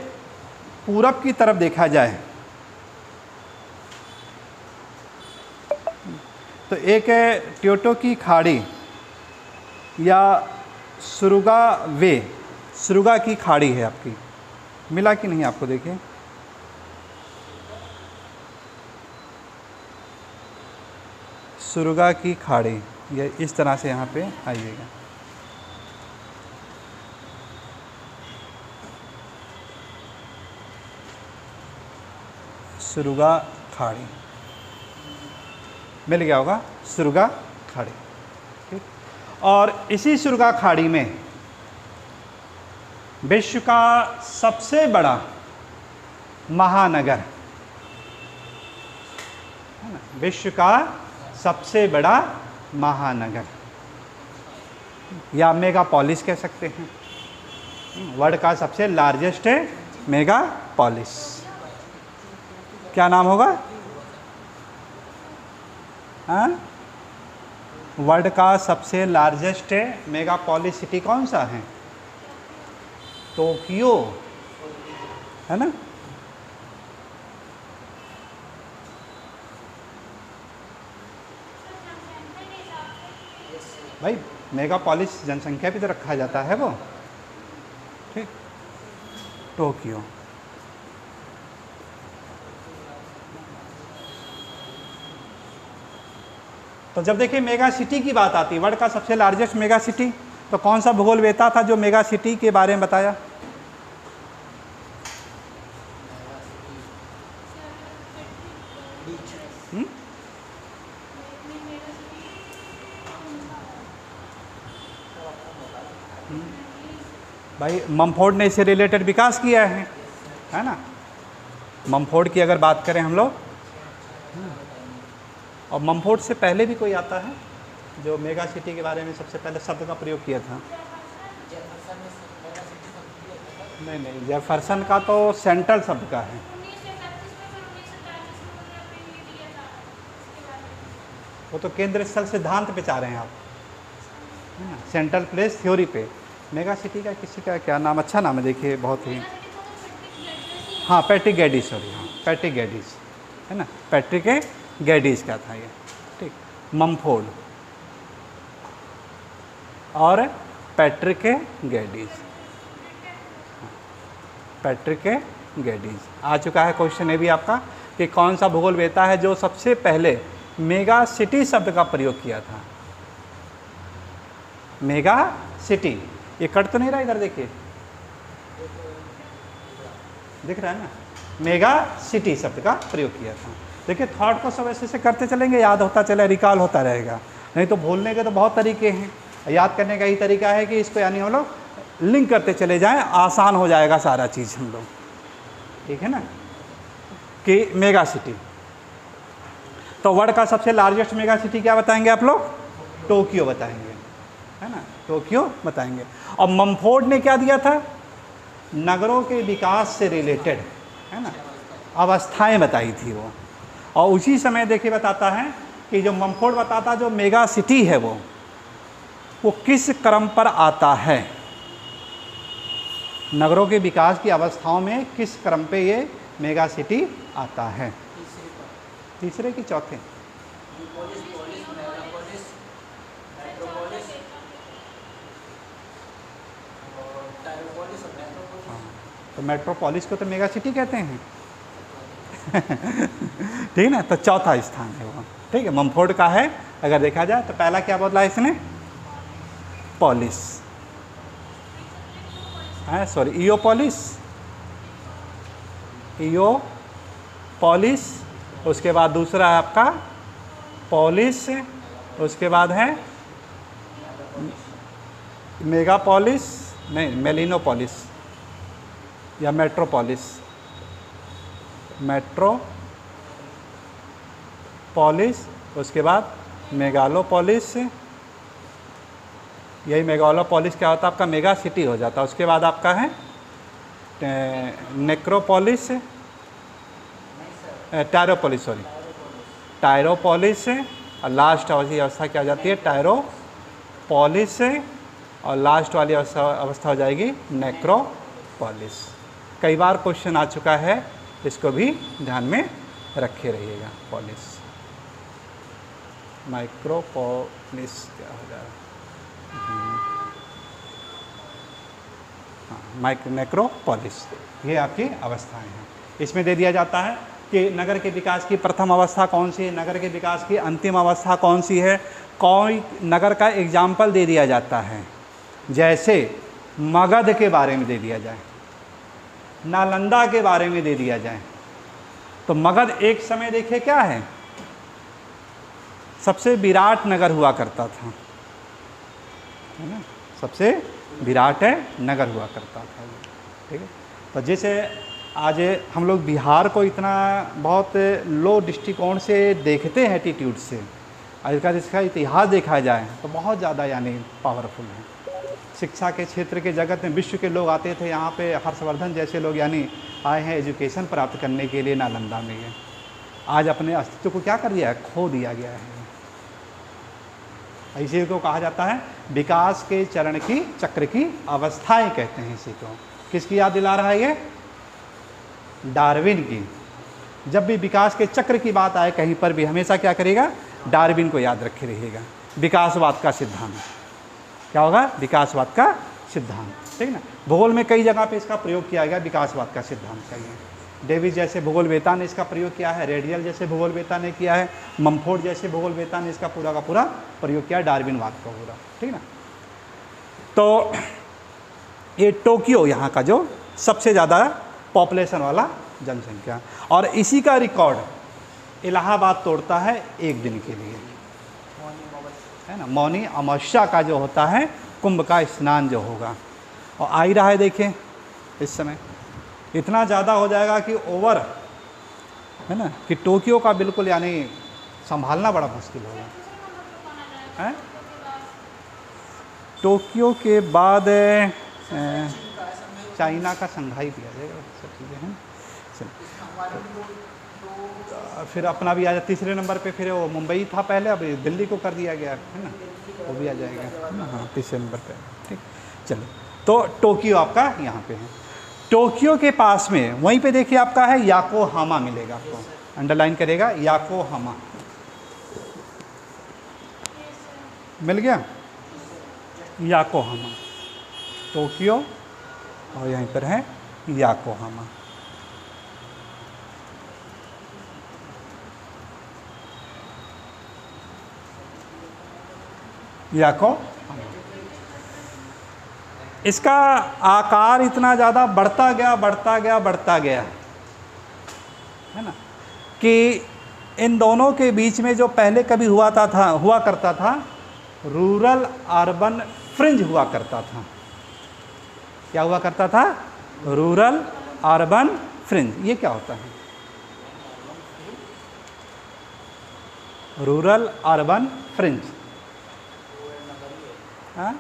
पूरब की तरफ देखा जाए तो एक है ट्योटो की खाड़ी या सुरुगा वे, सुरुगा की खाड़ी है आपकी, मिला कि नहीं आपको? देखिए सुरुगा की खाड़ी, ये इस तरह से यहाँ पे आइएगा। सुरुगा खाड़ी मिल गया होगा, सुरुगा खाड़ी, ठीक। और इसी सुरुगा खाड़ी में विश्व का सबसे बड़ा महानगर, है ना? विश्व का सबसे बड़ा महानगर या मेगापोलिस कह सकते हैं, वर्ल्ड का सबसे लार्जेस्ट मेगापोलिस, क्या नाम होगा? हाँ, वर्ल्ड का सबसे लार्जेस्ट मेगापोलिस सिटी कौन सा है? टोक्यो, है ना? भाई मेगापोलिस जनसंख्या भी तो रखा जाता है वो, ठीक। टोक्यो, तो जब देखिए मेगा सिटी की बात आती है, वर्ल्ड का सबसे लार्जेस्ट मेगा सिटी, तो कौन सा भूगोल वेता था जो मेगा सिटी के बारे में बताया? भाई मम्फोर्ड ने इससे रिलेटेड विकास किया है ना? मम्फोर्ड की अगर बात करें हम लोग, और मम्फोर्ड से पहले भी कोई आता है जो मेगा सिटी के बारे में सबसे पहले शब्द का प्रयोग किया था? नहीं, जेफरसन का तो सेंट्रल शब्द का है। वो तो केंद्र स्थल सिद्धांत पे चाह रहे हैं आप, है ना? सेंट्रल प्लेस थ्योरी पे। मेगा सिटी का किसी का क्या नाम, अच्छा नाम है, देखिए बहुत ही, हाँ पैट्रिक गैडिस, सॉरी, हाँ पैट्रिक गैडिस, है ना? पैट्रिक गैडिस का था ये, ठीक। मम्फोर्ड और पैट्रिक गैडिस, पैट्रिक गैडिस आ चुका है क्वेश्चन ये भी आपका कि कौन सा भूगोल वेता है जो सबसे पहले मेगा सिटी शब्द का प्रयोग किया था? मेगा सिटी, ये कट तो नहीं रहा इधर, देखिए दिख रहा है ना? मेगा सिटी शब्द का प्रयोग किया था। देखिए थॉट को सब ऐसे से करते चलेंगे, याद होता चले, रिकॉल होता रहेगा। नहीं तो भूलने के तो बहुत तरीके हैं, याद करने का ही तरीका है कि इसको यानी हम लोग लिंक करते चले जाएं, आसान हो जाएगा सारा चीज़ हम लोग, ठीक है ना? कि मेगा सिटी, तो वर्ल्ड का सबसे लार्जेस्ट मेगा सिटी क्या बताएंगे आप लोग? टोक्यो बताएंगे, है ना? टोक्यो बताएंगे। और मम्फोर्ड ने क्या दिया था? नगरों के विकास से रिलेटेड, है ना, अवस्थाएं बताई थी वो। और उसी समय देखिए बताता है कि जो मम्फोर्ड बताता जो मेगा सिटी है वो किस क्रम पर आता है, नगरों के विकास की अवस्थाओं में किस क्रम पे ये मेगा सिटी आता है? तीसरे की चौथे? तो मेट्रोपोलिस को तो मेगा सिटी कहते हैं। ठीक है ना, तो चौथा स्थान है वो। ठीक है, मम्फोर्ड का है अगर देखा जाए तो। पहला क्या बोला इसने, पॉलिस है, सॉरी इयोपोलिस, इयोपोलिस। उसके बाद दूसरा है आपका पॉलिस, उसके बाद है मेगापोलिस, नहीं मेलिनोपोलिस या मेट्रोपोलिस, मेट्रोपोलिस। उसके बाद मेगालोपोलिस, यही मेगालोपोलिस क्या होता है आपका, मेगा सिटी हो जाता है। उसके बाद आपका है नेक्रोपोलिस, टायरोपोलिस, सॉरी टायरोपोलिस। और लास्ट वाली अवस्था क्या हो जाती है, टायरोपोलिस। और लास्ट वाली अवस्था हो जाएगी नेक्रोपोलिस। कई बार क्वेश्चन आ चुका है, इसको भी ध्यान में रखे रहिएगा। पोलिस, माइक्रोपोलिस क्या हो जाएगा, हाँ नेक्रोपोलिस। ये आपकी अवस्थाएं हैं। इसमें दे दिया जाता है कि नगर के विकास की प्रथम अवस्था कौन सी है, नगर के विकास की अंतिम अवस्था कौन सी है। कोई नगर का एग्जाम्पल दे दिया जाता है, जैसे मगध के बारे में दे दिया जाए, नालंदा के बारे में दे दिया जाए। तो मगध एक समय देखिए क्या है, सबसे विराट नगर हुआ करता था, है ना, सबसे विराट नगर हुआ करता था। ठीक है, तो जैसे आज हम लोग बिहार को इतना बहुत लो दृष्टिकोण से देखते हैं, एटीट्यूड से, अगर इसका इतिहास देखा जाए तो बहुत ज़्यादा यानी पावरफुल है। शिक्षा के क्षेत्र के जगत में विश्व के लोग आते थे यहाँ पे, हर्षवर्धन जैसे लोग यानी आए हैं एजुकेशन प्राप्त करने के लिए नालंदा में। ये आज अपने अस्तित्व को क्या कर दिया है, खो दिया गया है। इसी को कहा जाता है विकास के चरण की चक्र की अवस्थाएं कहते हैं इसी को। किसकी याद दिला रहा है ये, डार्विन की। जब भी विकास के चक्र की बात आए कहीं पर भी, हमेशा क्या करेगा, डार्विन को याद रखे रहिएगा। विकासवाद का सिद्धांत क्या होगा, विकासवाद का सिद्धांत। ठीक है ना, भूगोल में कई जगह पे इसका प्रयोग किया गया विकासवाद का सिद्धांत का। डेविस जैसे भूगोलवेता ने इसका प्रयोग किया है, रेडियल जैसे भूगोलवेता ने किया है, मम्फोर्ड जैसे भूगोलवेता ने इसका पूरा का पूरा प्रयोग किया, डार्विनवाद का पूरा। ठीक ना, तो ये टोक्यो यहाँ का जो सबसे ज़्यादा पॉपुलेशन वाला जनसंख्या, और इसी का रिकॉर्ड इलाहाबाद तोड़ता है एक दिन के लिए, है ना। मौनी अमावस्या का जो होता है कुंभ का स्नान जो होगा, और आ ही रहा है देखिए इस समय इतना ज़्यादा हो जाएगा कि ओवर, है ना, कि टोक्यो का बिल्कुल यानी संभालना बड़ा मुश्किल होगा, है। टोक्यो के बाद चाइना का संघाई भी आ जाएगा, सब चीज़ें हैं। फिर अपना भी आ जाए तीसरे नंबर पे, फिर वो मुंबई था पहले, अब दिल्ली को कर दिया गया है ना, वो भी आ जाएगा, है ना। हाँ, तीसरे नंबर पे। ठीक, चलो, तो टोक्यो आपका यहाँ पे है। टोक्यो के पास में वहीं पे देखिए आपका है याकोहामा मिलेगा, आपको अंडरलाइन करेगा, याकोहामा मिल गया, याकोहामा, टोक्यो, और यहीं पर है याकोहामा। इसका आकार इतना ज़्यादा बढ़ता गया, है ना, कि इन दोनों के बीच में जो पहले कभी हुआ करता था रूरल अर्बन फ्रिंज हुआ करता था। क्या हुआ करता था, रूरल अर्बन फ्रिंज। ये क्या होता है, रूरल अर्बन फ्रिंज, हाँ,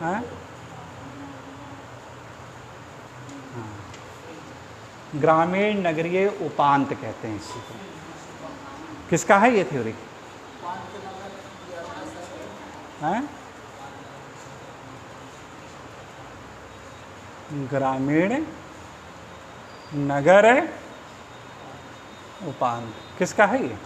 हाँ? ग्रामीण नगरीय उपांत कहते हैं इसी को। किसका है ये थ्योरी, हैं? ग्रामीण नगर उपान किसका है ये?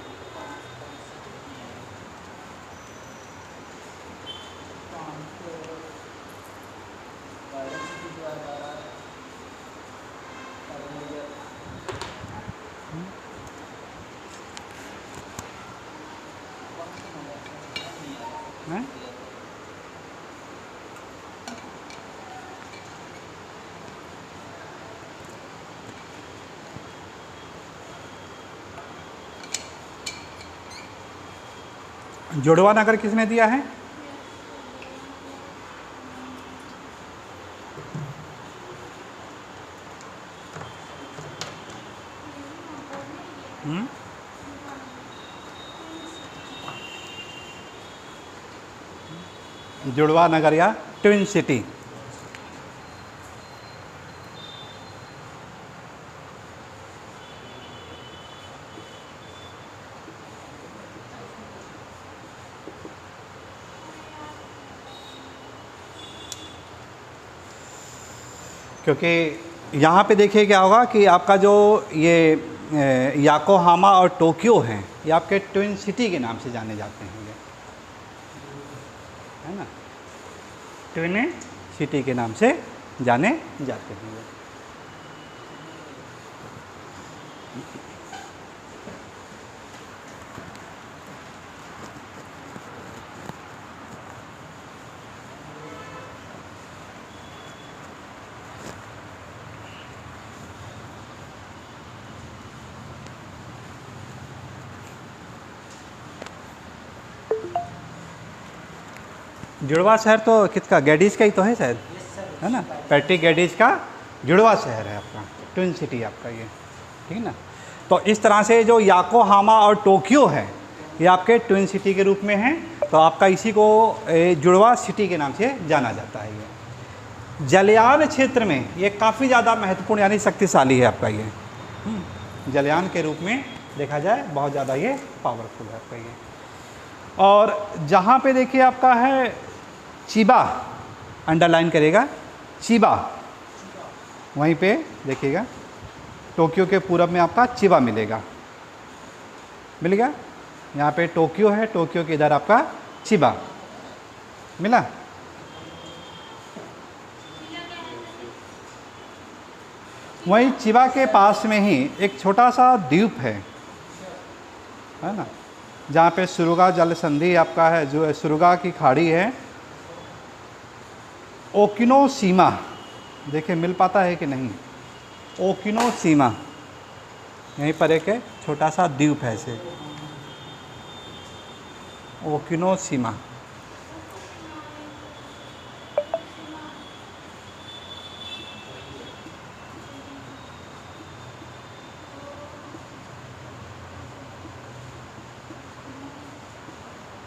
हैं? जुड़वा नगर किसने दिया है? जुड़वा नगर या ट्विन सिटी। क्योंकि यहाँ पे देखिए क्या होगा कि आपका जो ये याकोहामा और टोक्यो हैं, ये आपके ट्विन सिटी के नाम से जाने जाते हैं, ये है ना, ट्विन सिटी के नाम से जाने जाते हैं। जुड़वा शहर तो किसका? गैडीज का ही तो है शायद, है ना, पैट्रिक गैडीज का जुड़वा शहर है आपका, ट्विन सिटी आपका ये, ठीक है ना। तो इस तरह से जो याकोहामा और टोक्यो है ये आपके ट्विन सिटी के रूप में हैं, तो आपका इसी को जुड़वा सिटी के नाम से जाना जाता है। ये जलयान क्षेत्र में ये काफ़ी ज़्यादा महत्वपूर्ण यानी शक्तिशाली है आपका ये, जलयान के रूप में देखा जाए बहुत ज़्यादा ये पावरफुल है आपका ये। और जहाँ पे देखिए आपका है चिबा, अंडरलाइन करेगा चिबा, वहीं पे देखिएगा टोक्यो के पूरब में आपका चिबा मिलेगा, मिल गया। यहाँ पे टोक्यो है, टोक्यो के इधर आपका चिबा मिला। वहीं चिबा के पास में ही एक छोटा सा द्वीप है ना, जहाँ पे सुरुगा जल संधि आपका है, जो सुरुगा की खाड़ी है, ओकिनोशीमा, देखिए मिल पाता है कि नहीं, ओकिनोशीमा, यहीं पर एक छोटा सा द्वीप है इसे, ओकिनोशीमा।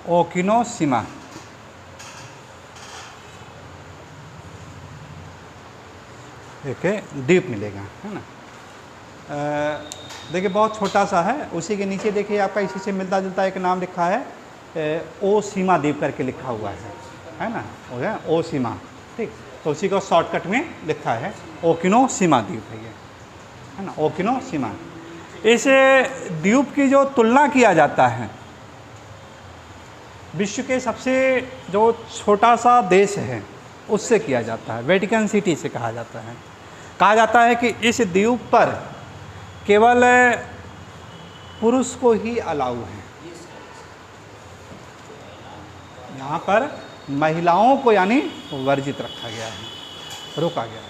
ओकिनोशीमा एक द्वीप मिलेगा, है ना। देखिए बहुत छोटा सा है, उसी के नीचे देखिए आपका इसी से मिलता जुलता एक नाम लिखा है, ओशीमा द्वीप करके लिखा हुआ है ना, हो गया ओशीमा, ठीक। तो उसी को शॉर्टकट में लिखा है ओकिनोशीमा द्वीप है ये, है ना, ओकिनोशीमा। इस द्वीप की जो तुलना किया जाता है विश्व के सबसे जो छोटा सा देश है उससे किया जाता है, वेटिकन सिटी से कहा जाता है। कहा जाता है कि इस द्वीप पर केवल पुरुष को ही अलाउ है, यहाँ पर महिलाओं को यानी वर्जित रखा गया है, रोका गया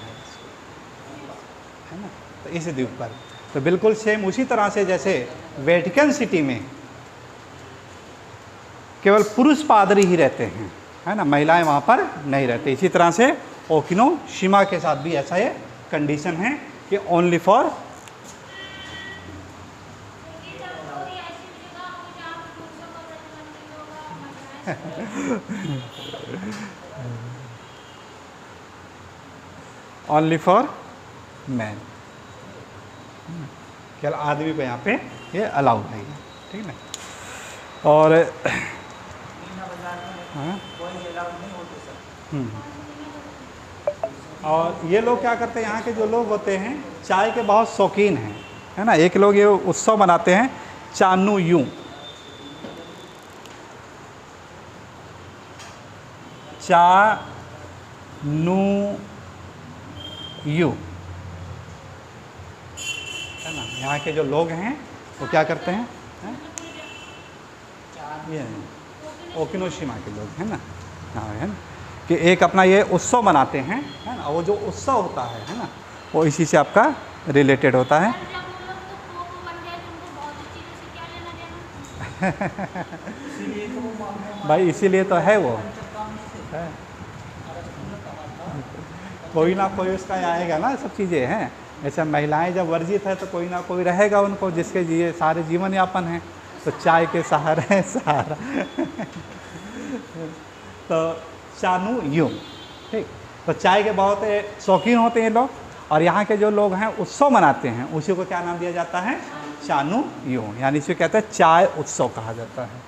है ना। तो इस द्वीप पर तो बिल्कुल सेम उसी तरह से जैसे वेटिकन सिटी में केवल पुरुष पादरी ही रहते हैं, है ना, महिलाएं वहाँ पर नहीं रहती, इसी तरह से ओकिनोशीमा के साथ भी ऐसा ये कंडीशन है कि only for only for man, केवल आदमी को यहाँ पे ये अलाउ है, ठीक है ना। और और ये लोग क्या करते हैं, यहाँ के जो लोग होते हैं चाय के बहुत शौकीन हैं, है ना। एक लोग ये उत्सव मनाते हैं चानुयू, चानुयू, है ना। यहाँ के जो लोग हैं वो क्या करते हैं, ये ओकिनोशिमा के लोग, है ना। हाँ, है ना, कि एक अपना ये उत्सव मनाते हैं, है ना। वो जो उत्सव होता है ना, वो इसी से आपका रिलेटेड होता है। भाई इसीलिए तो है वो है। कोई ना कोई उसका आएगा ना, सब चीज़ें हैं। ऐसे महिलाएं जब वर्जित है तो कोई ना कोई रहेगा उनको, जिसके ये सारे जीवन यापन है। तो चाय के सहारे सहारा तो चानुयू, ठीक। तो चाय के बहुत शौकीन होते हैं लोग, और यहाँ के जो लोग हैं उत्सव मनाते हैं, उसी को क्या नाम दिया जाता है, चानुयू, यानी इसे कहते हैं चाय उत्सव कहा जाता है।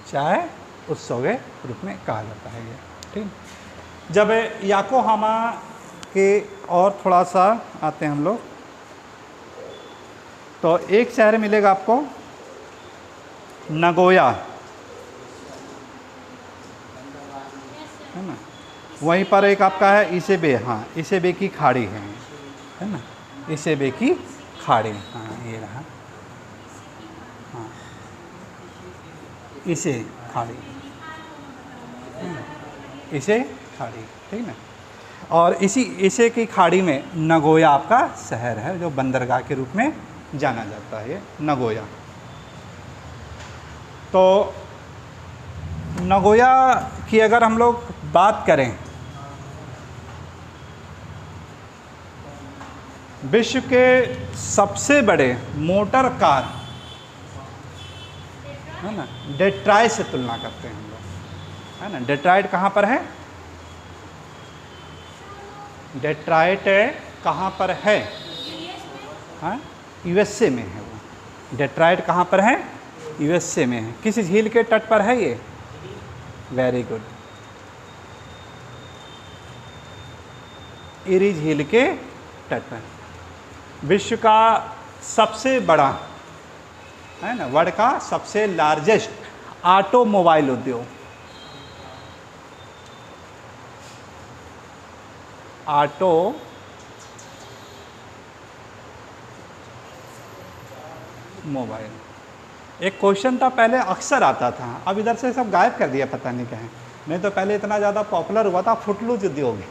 चाय उत्सव के रूप में कहा जाता है ये, ठीक। जब याकोहामा के और थोड़ा सा आते हैं हम लोग, तो एक शहर मिलेगा आपको नगोया, है ना। वहीं पर एक आपका है इसेबे, हाँ इसेबे की खाड़ी है ना, इसेबे की खाड़ी, हाँ ये रहा, हाँ इसे खाड़ी, इसे खाड़ी, ठीक ना। और इसे की खाड़ी में नगोया आपका शहर है, जो बंदरगाह के रूप में जाना जाता है, ये नगोया। तो नगोया की अगर हम लोग बात करें, विश्व के सबसे बड़े मोटर कार, है ना, डेट्रॉयट से तुलना करते हैं हम लोग, है ना। डेट्रॉयट कहाँ पर है, डेट्रॉयट कहाँ पर है, हाँ यूएसए में है वो। डेट्रॉयट कहाँ पर है, यूएसए में है। किस झील के तट पर है ये, वेरी गुड, इरी झील के तट पर। विश्व का सबसे बड़ा, है ना, वर्ल्ड का सबसे लार्जेस्ट ऑटोमोबाइल उद्योग, ऑटो मोबाइल। एक क्वेश्चन था पहले, अक्सर आता था, अब इधर से सब गायब कर दिया, पता नहीं कहें। नहीं तो पहले इतना ज़्यादा पॉपुलर हुआ था फुटलूज उद्योग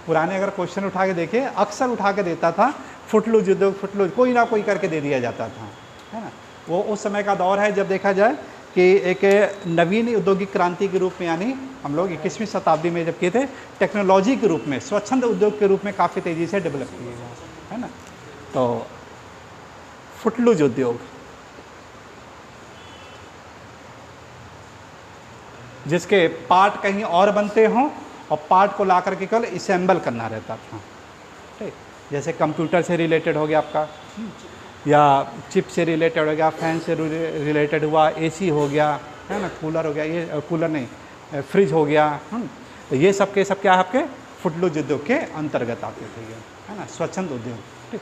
पुराने अगर क्वेश्चन उठा के देखिए, अक्सर उठा के देता था फुटलूज उद्योग, फुटलूज कोई ना कोई करके दे दिया जाता था, है ना। वो उस समय का दौर है जब देखा जाए कि एक नवीन औद्योगिक क्रांति के रूप में, यानी हम लोग 21वीं शताब्दी में जब किए थे, टेक्नोलॉजी के रूप में, स्वच्छंद उद्योग के रूप में काफ़ी तेज़ी से डेवलप किए गए, है ना। तो फुटलूज उद्योग, जिसके पार्ट कहीं और बनते हों और पार्ट को ला करके केवल असेंबल करना रहता था, ठीक। जैसे कंप्यूटर से रिलेटेड हो गया आपका, या चिप से रिलेटेड हो गया, फैन से रिलेटेड हुआ, एसी हो गया, है ना, कूलर हो गया, ये कूलर नहीं फ्रिज हो गया, तो ये सब के सब क्या आपके फुटलूज उद्योग के अंतर्गत आते थे ये, है ना, स्वच्छंद उद्योग, ठीक।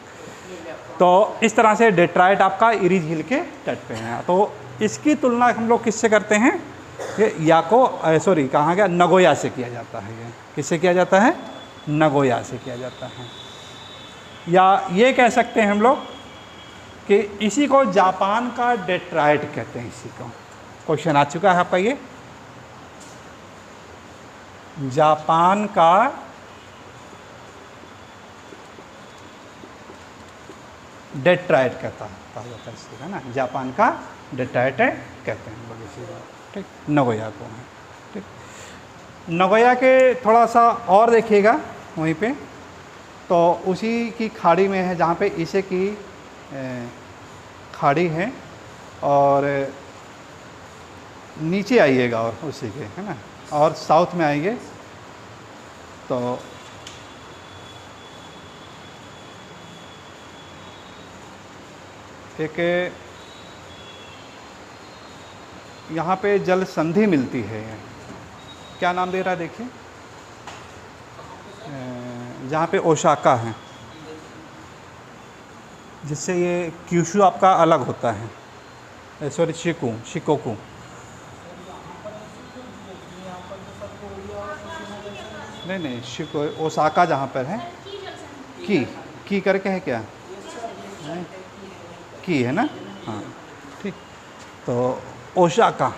तो इस तरह से डेट्रॉयट आपका इरी झील के तट पे है। तो इसकी तुलना हम लोग किससे करते हैं, ये सॉरी कहाँ गया, नगोया से किया जाता है। ये किससे किया जाता है, नगोया से किया जाता है। या ये कह सकते हैं हम लोग कि इसी को जापान का डेट्रॉयट कहते हैं। इसी को क्वेश्चन आ चुका है आपका, ये जापान का डेट्रॉयट कहता है इसी, है ना, जापान का डेट्रॉयट कहते हैं लोग इसी को, ठीक, नगोया को है, ठीक। नगोया के थोड़ा सा और देखिएगा वहीं पे, तो उसी की खाड़ी में है जहाँ पे इसे की खाड़ी है, और नीचे आइएगा और उसी के, है ना, और साउथ में आएंगे तो एक यहाँ पे जल संधि मिलती है, क्या नाम दे रहा है देखिए, जहाँ पे ओसाका है, जिससे ये क्यूशू आपका अलग होता है, सॉरी शिकोकू। नहीं शिको ओसाका जहाँ पर है, की करके है क्या, की है ना, हाँ ठीक। तो ओसाका,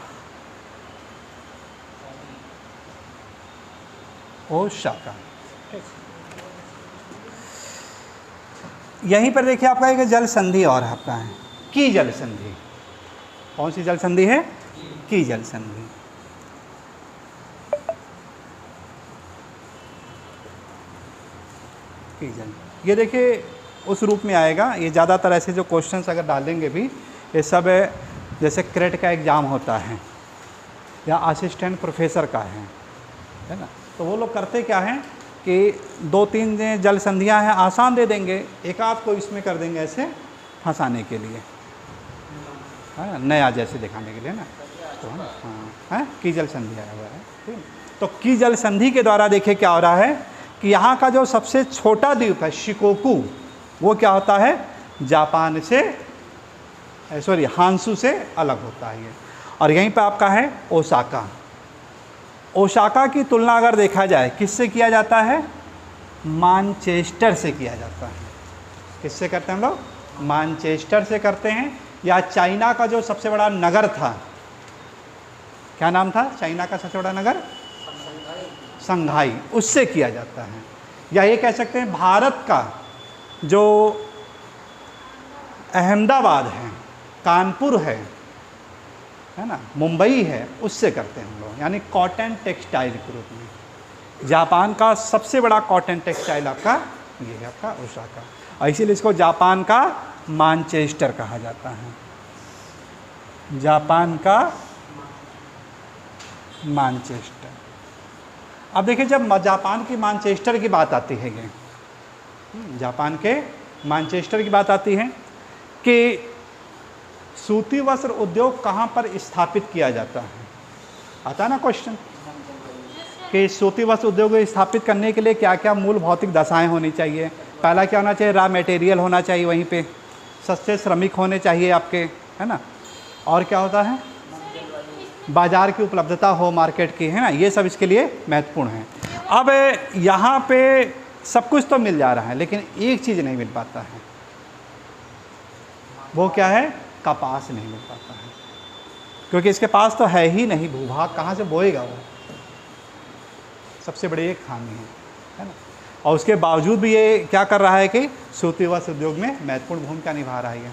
यहीं पर देखिए आपका एक जल संधि और आपका है, की जल संधि। कौन सी जल संधि है, की जल संधि। की जल, ये देखिए उस रूप में आएगा। ये ज़्यादातर ऐसे जो क्वेश्चंस अगर डालेंगे भी, ये सब जैसे क्रेट का एग्ज़ाम होता है या असिस्टेंट प्रोफेसर का है ना, तो वो लोग करते क्या हैं कि 2-3 जल संधियाँ हैं, आसान दे देंगे, एक आध को इसमें कर देंगे ऐसे फंसाने के लिए, है नया जैसे दिखाने के लिए ना, तो हाँ है की जल संधि आया हुआ है, ठीक। तो की जल संधि के द्वारा देखिए क्या हो रहा है कि यहाँ का जो सबसे छोटा द्वीप है शिकोकू, वो क्या होता है, जापान से सॉरी हांसू से अलग होता है ये। और यहीं पे आपका है ओसाका। ओसाका की तुलना अगर देखा जाए किससे किया जाता है, मानचेस्टर से किया जाता है। किससे करते हैं हम लोग, मानचेस्टर से करते हैं। या चाइना का जो सबसे बड़ा नगर था, क्या नाम था चाइना का सबसे बड़ा नगर, संघाई, उससे किया जाता है। या ये कह सकते हैं भारत का जो अहमदाबाद है, कानपुर है ना, मुंबई है, उससे करते हैं हम लोग, यानी कॉटन टेक्सटाइल के रूप में। जापान का सबसे बड़ा कॉटन टेक्सटाइल आपका ये है, आपका ओसाका, और इसीलिए इसको जापान का मानचेस्टर कहा जाता है, जापान का मानचेस्टर। अब देखिए जब जापान की मानचेस्टर की बात आती है, ये जापान के मानचेस्टर की बात आती है कि सूती वस्त्र उद्योग कहाँ पर स्थापित किया जाता है, आता है ना क्वेश्चन कि सूती वस्त्र उद्योग स्थापित करने के लिए क्या क्या मूल भौतिक दशाएं होनी चाहिए। पहला क्या होना चाहिए, रॉ मटेरियल होना चाहिए, वहीं पे सस्ते श्रमिक होने चाहिए आपके, है ना, और क्या होता है, बाज़ार की उपलब्धता हो मार्केट की, है ना, ये सब इसके लिए महत्वपूर्ण है। अब यहाँ पे सब कुछ तो मिल जा रहा है, लेकिन एक चीज़ नहीं मिल पाता है, वो क्या है, कपास नहीं मिल पाता है, क्योंकि इसके पास तो है ही नहीं भूभाग, कहाँ से बोएगा वो, सबसे बड़ी एक खामी है ना। और उसके बावजूद भी ये क्या कर रहा है कि सूती वस्त्र उद्योग में महत्वपूर्ण भूमिका निभा रहा है।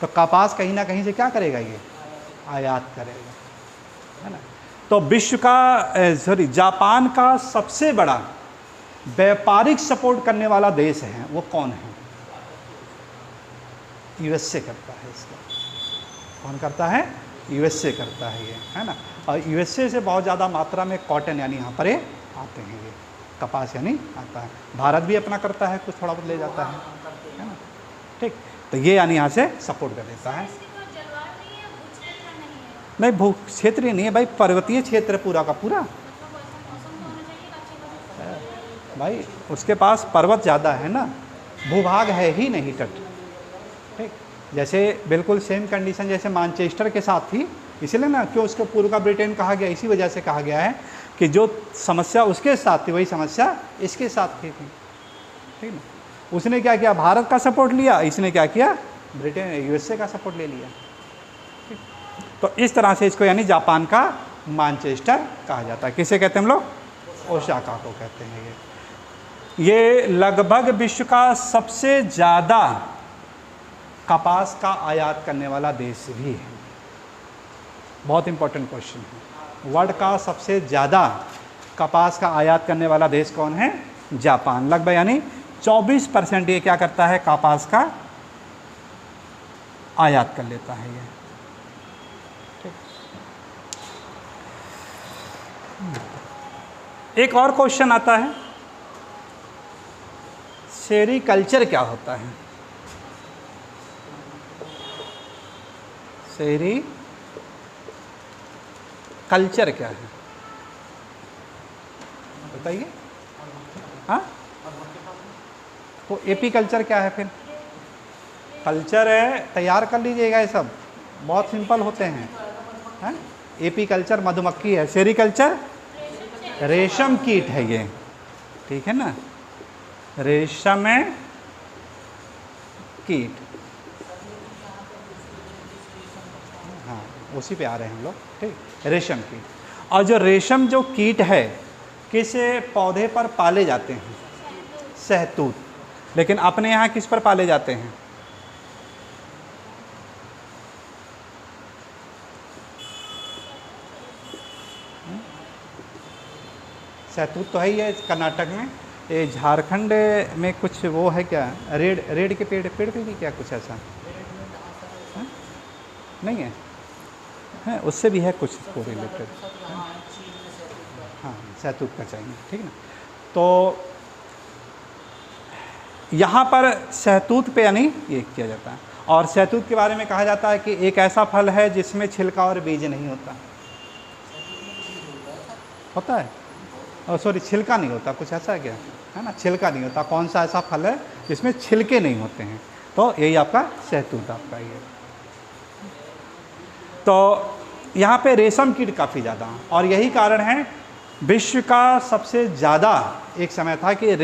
तो कपास कहीं ना कहीं से क्या करेगा, ये आयात करेगा, है ना। तो विश्व का सॉरी जापान का सबसे बड़ा व्यापारिक सपोर्ट करने वाला देश है, वो कौन है, यूएसए करता है इसका। कौन करता है, यूएसए करता है ये, है ना। और यूएसए से बहुत ज़्यादा मात्रा में कॉटन यानी यहाँ पर आते हैं, ये कपास यानी आता है। भारत भी अपना करता है, कुछ थोड़ा बहुत ले जाता है ना, ठीक। तो ये यानी यहाँ से सपोर्ट कर देता है। नहीं भू क्षेत्रीय नहीं है भाई, पर्वतीय क्षेत्र पूरा का पूरा भाई, उसके पास पर्वत ज़्यादा है ना, भूभाग है ही नहीं तट, ठीक। जैसे बिल्कुल सेम कंडीशन जैसे मानचेस्टर के साथ थी, इसीलिए ना क्यों उसको पूर्व का ब्रिटेन कहा गया, इसी वजह से कहा गया है कि जो समस्या उसके साथ थी वही समस्या इसके साथ थी, ठीक ना। उसने क्या किया, भारत का सपोर्ट लिया, इसने क्या किया, ब्रिटेन यूएसए का सपोर्ट ले लिया, ठीक। तो इस तरह से इसको यानी जापान का मानचेस्टर कहा जाता है। किसे कहते हैं हम लोग, ओसाका को कहते हैं। ये लगभग विश्व का सबसे ज़्यादा कपास का आयात करने वाला देश भी है। बहुत इंपॉर्टेंट क्वेश्चन है, वर्ल्ड का सबसे ज़्यादा कपास का आयात करने वाला देश कौन है, जापान। लगभग यानी 24% ये क्या करता है, कपास का आयात कर लेता है ये, ठीक। एक और क्वेश्चन आता है, सेरीकल्चर क्या होता है, सेरी कल्चर क्या है बताइए। हाँ तो एपीकल्चर क्या है फिर? कल्चर है, तैयार कर लीजिएगा, ये सब बहुत सिंपल होते हैं। एपीकल्चर मधुमक्खी है, सेरीकल्चर रेशम कीट है ये, ठीक है ना, रेशम कीट। हाँ, उसी पे आ रहे हैं हम लोग, ठीक, रेशम कीट। और जो रेशम जो कीट है किस पौधे पर पाले जाते हैं? शहतूत। लेकिन अपने यहाँ किस पर पाले जाते हैं? शहतूत तो है ही है कर्नाटक में। ये झारखंड में कुछ वो है क्या, रेड के पेड़ पे भी क्या कुछ ऐसा है? नहीं है, है उससे भी है कुछ इसको रिलेटेड। हाँ, शहतूत का चाहिए, ठीक है ना। तो यहाँ पर शहतूत पे यानी ये किया जाता है। और शहतूत के बारे में कहा जाता है कि एक ऐसा फल है जिसमें छिलका और बीज नहीं होता। होता है? और सॉरी, छिलका नहीं होता, कुछ ऐसा है क्या, है ना, छिलका नहीं होता। कौन सा ऐसा फल है जिसमें छिलके नहीं होते हैं? तो यही आपका शहतूत आपका ये। तो यहाँ पे रेशम कीट काफ़ी ज़्यादा, और यही कारण है विश्व का सबसे ज़्यादा एक समय था कि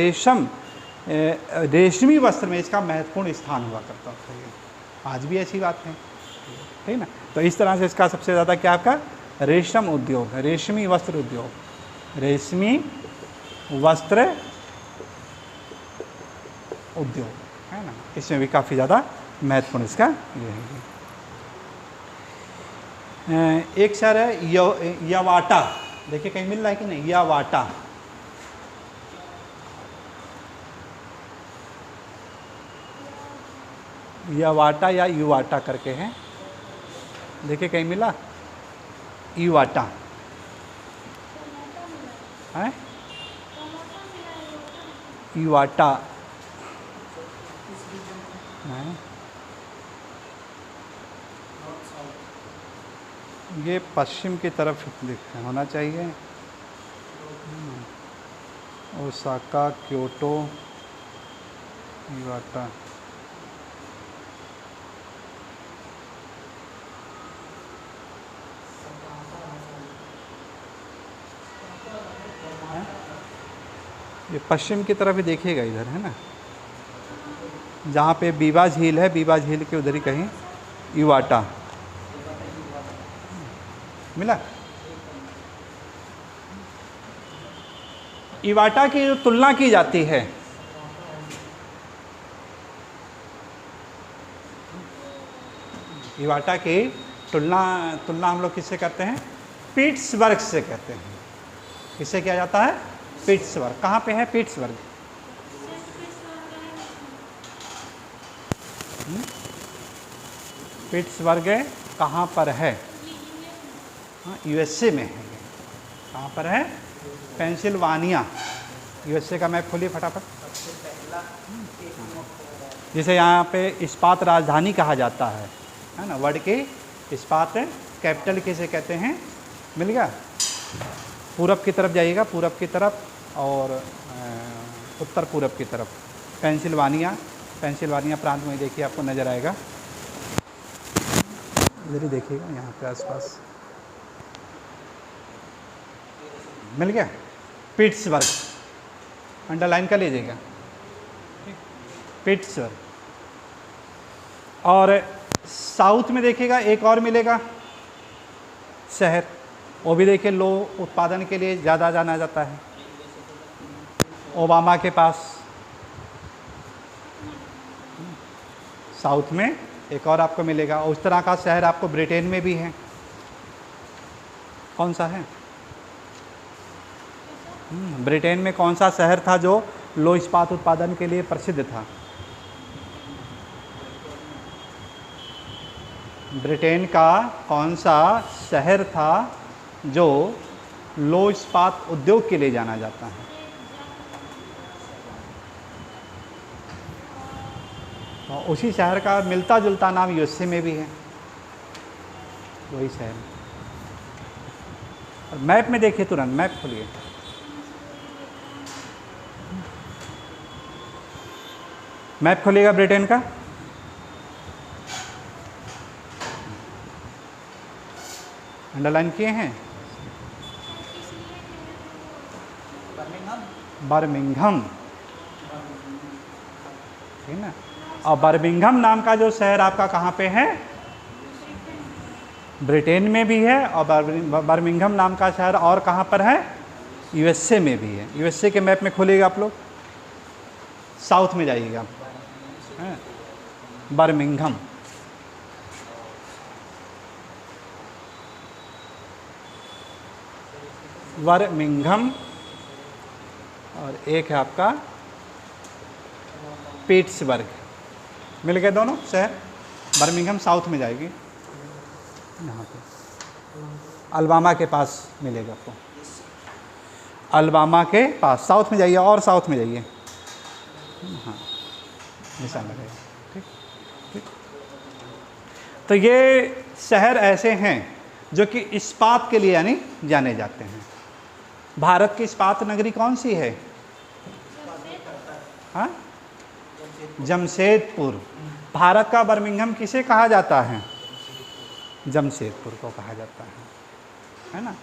रेशमी वस्त्र में इसका महत्वपूर्ण स्थान हुआ करता था। आज भी ऐसी बात है, ठीक ना। तो इस तरह से इसका सबसे ज़्यादा क्या आपका रेशम उद्योग, रेशमी वस्त्र उद्योग, रेशमी वस्त्र उद्योग है ना, इसमें भी काफ़ी ज़्यादा महत्वपूर्ण इसका ये है। एक शहर है यवाटा, देखिए कहीं मिल रहा है कि नहीं, यवाटा। यवाटा या युवाटा करके है, देखिए कहीं मिला, युवाटा है, युवाटा है। ये पश्चिम की तरफ होना चाहिए, ओसाका, क्योटो, युवाटा। ये पश्चिम की तरफ ही देखिएगा, इधर है ना, जहाँ पे बीबा झील है, बीबा झील के उधर ही कहीं युवाटा मिला। इवाटा की जो तुलना की जाती है, इवाटा की तुलना हम लोग किससे करते हैं? पिट्सबर्ग से कहते हैं। किससे किया जाता है? पिट्सबर्ग। कहाँ पे है पिट्सबर्ग? पिट्सबर्ग कहाँ पर है? हाँ, यूएसए में है। कहाँ पर है? पेंसिल्वानिया। यूएसए का मैप खोलिए फटाफट। जिसे यहाँ पे इस्पात राजधानी कहा जाता है ना, वर्ल्ड की इस्पात कैपिटल किसे कहते हैं? मिल गया। पूरब की तरफ जाइएगा, पूरब की तरफ और उत्तर पूरब की तरफ पेंसिल्वानिया प्रांत में देखिए, आपको नज़र आएगा। इधर ही देखिएगा, यहाँ पे आसपास मिल गया। पिट्सबर्ग अंडरलाइन कर लीजिएगा, पिट्सबर्ग। और साउथ में देखिएगा एक और मिलेगा शहर, वो भी देखिए लो उत्पादन के लिए ज़्यादा जाना जाता है, ओबामा के पास। साउथ में एक और आपको मिलेगा। उस तरह का शहर आपको ब्रिटेन में भी है। कौन सा है? ब्रिटेन में कौन सा शहर था जो लो इस्पात उत्पादन के लिए प्रसिद्ध था? ब्रिटेन का कौन सा शहर था जो लो इस्पात उद्योग के लिए जाना जाता है? तो उसी शहर का मिलता जुलता नाम यूएसए में भी है, वही शहर। और मैप में देखिए, तुरंत मैप खोलिए। मैप खोलिएगा ब्रिटेन का। अंडरलाइन किए हैं? बर्मिंघम, ठीक ना। और बर्मिंघम नाम का जो शहर आपका कहाँ पे है? ब्रिटेन में भी है। और बर्मिंघम नाम का शहर और कहाँ पर है? यूएसए में भी है। यूएसए के मैप में खोलिएगा आप लोग, साउथ में जाइएगा, बर्मिंघम। बर्मिंघम और एक है आपका पिट्सबर्ग, मिल गए दोनों शहर। बर्मिंघम साउथ में जाएगी, यहाँ पे अलबामा के पास मिलेगा आपको, अलबामा के पास। साउथ में जाइए और साउथ में जाइए, हाँ निशान लगेगा, ठीक ठीक। तो ये शहर ऐसे हैं जो कि इस्पात के लिए यानी जाने जाते हैं। भारत की इस्पात नगरी कौन सी है? हाँ, जमशेदपुर। भारत का बर्मिंघम किसे कहा जाता है? जमशेदपुर को कहा जाता है ना।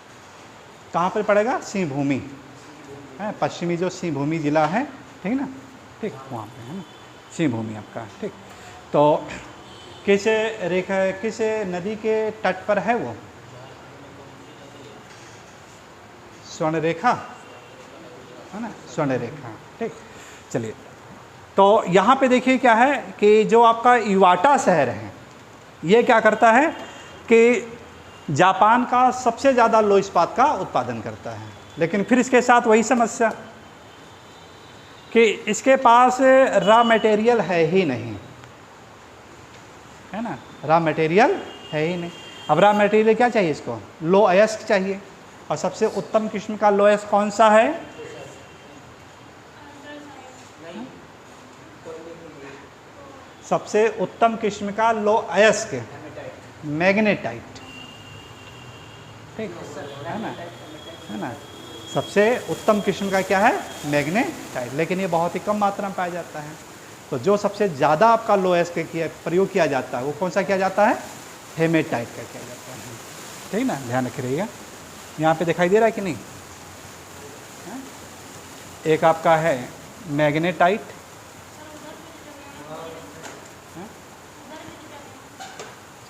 कहाँ पर पड़ेगा? सिंह भूमि है, पश्चिमी जो सिंह भूमि ज़िला है, ठीक ना, ठीक वहाँ पे है ना सिंह भूमि आपका, ठीक। तो किस रेखा, किस नदी के तट पर है वो? स्वर्ण रेखा है ना, स्वर्ण रेखा, ठीक। चलिए, तो यहाँ पे देखिए क्या है कि जो आपका इवाटा शहर है, ये क्या करता है कि जापान का सबसे ज़्यादा लो इस्पात का उत्पादन करता है। लेकिन फिर इसके साथ वही समस्या कि इसके पास रॉ मटेरियल है ही नहीं, है ना, रॉ मटेरियल है ही नहीं। अब रॉ मटेरियल क्या चाहिए इसको? लो अयस्क चाहिए। और सबसे उत्तम किस्म का लो अयस्क कौन सा है? सबसे उत्तम किस्म का लो अयस्क मैग्नेटाइट, ठीक है ना, है ना। सबसे उत्तम किस्म का क्या है? मैग्नेटाइट। लेकिन ये बहुत ही कम मात्रा में पाया जाता है। तो जो सबसे ज़्यादा आपका लो अयस्क प्रयोग किया जाता है वो कौन सा किया जाता है? हेमेटाइट का किया जाता है, ठीक ना, ध्यान रखिएगा। यहाँ पे दिखाई दे रहा है कि नहीं? एक आपका है मैग्नेटाइट,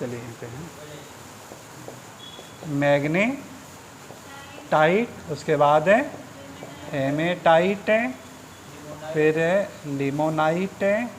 चलिए यहाँ पे है मैग्नेटाइट, उसके बाद है हेमेटाइट है, फिर है लिमोनाइट है,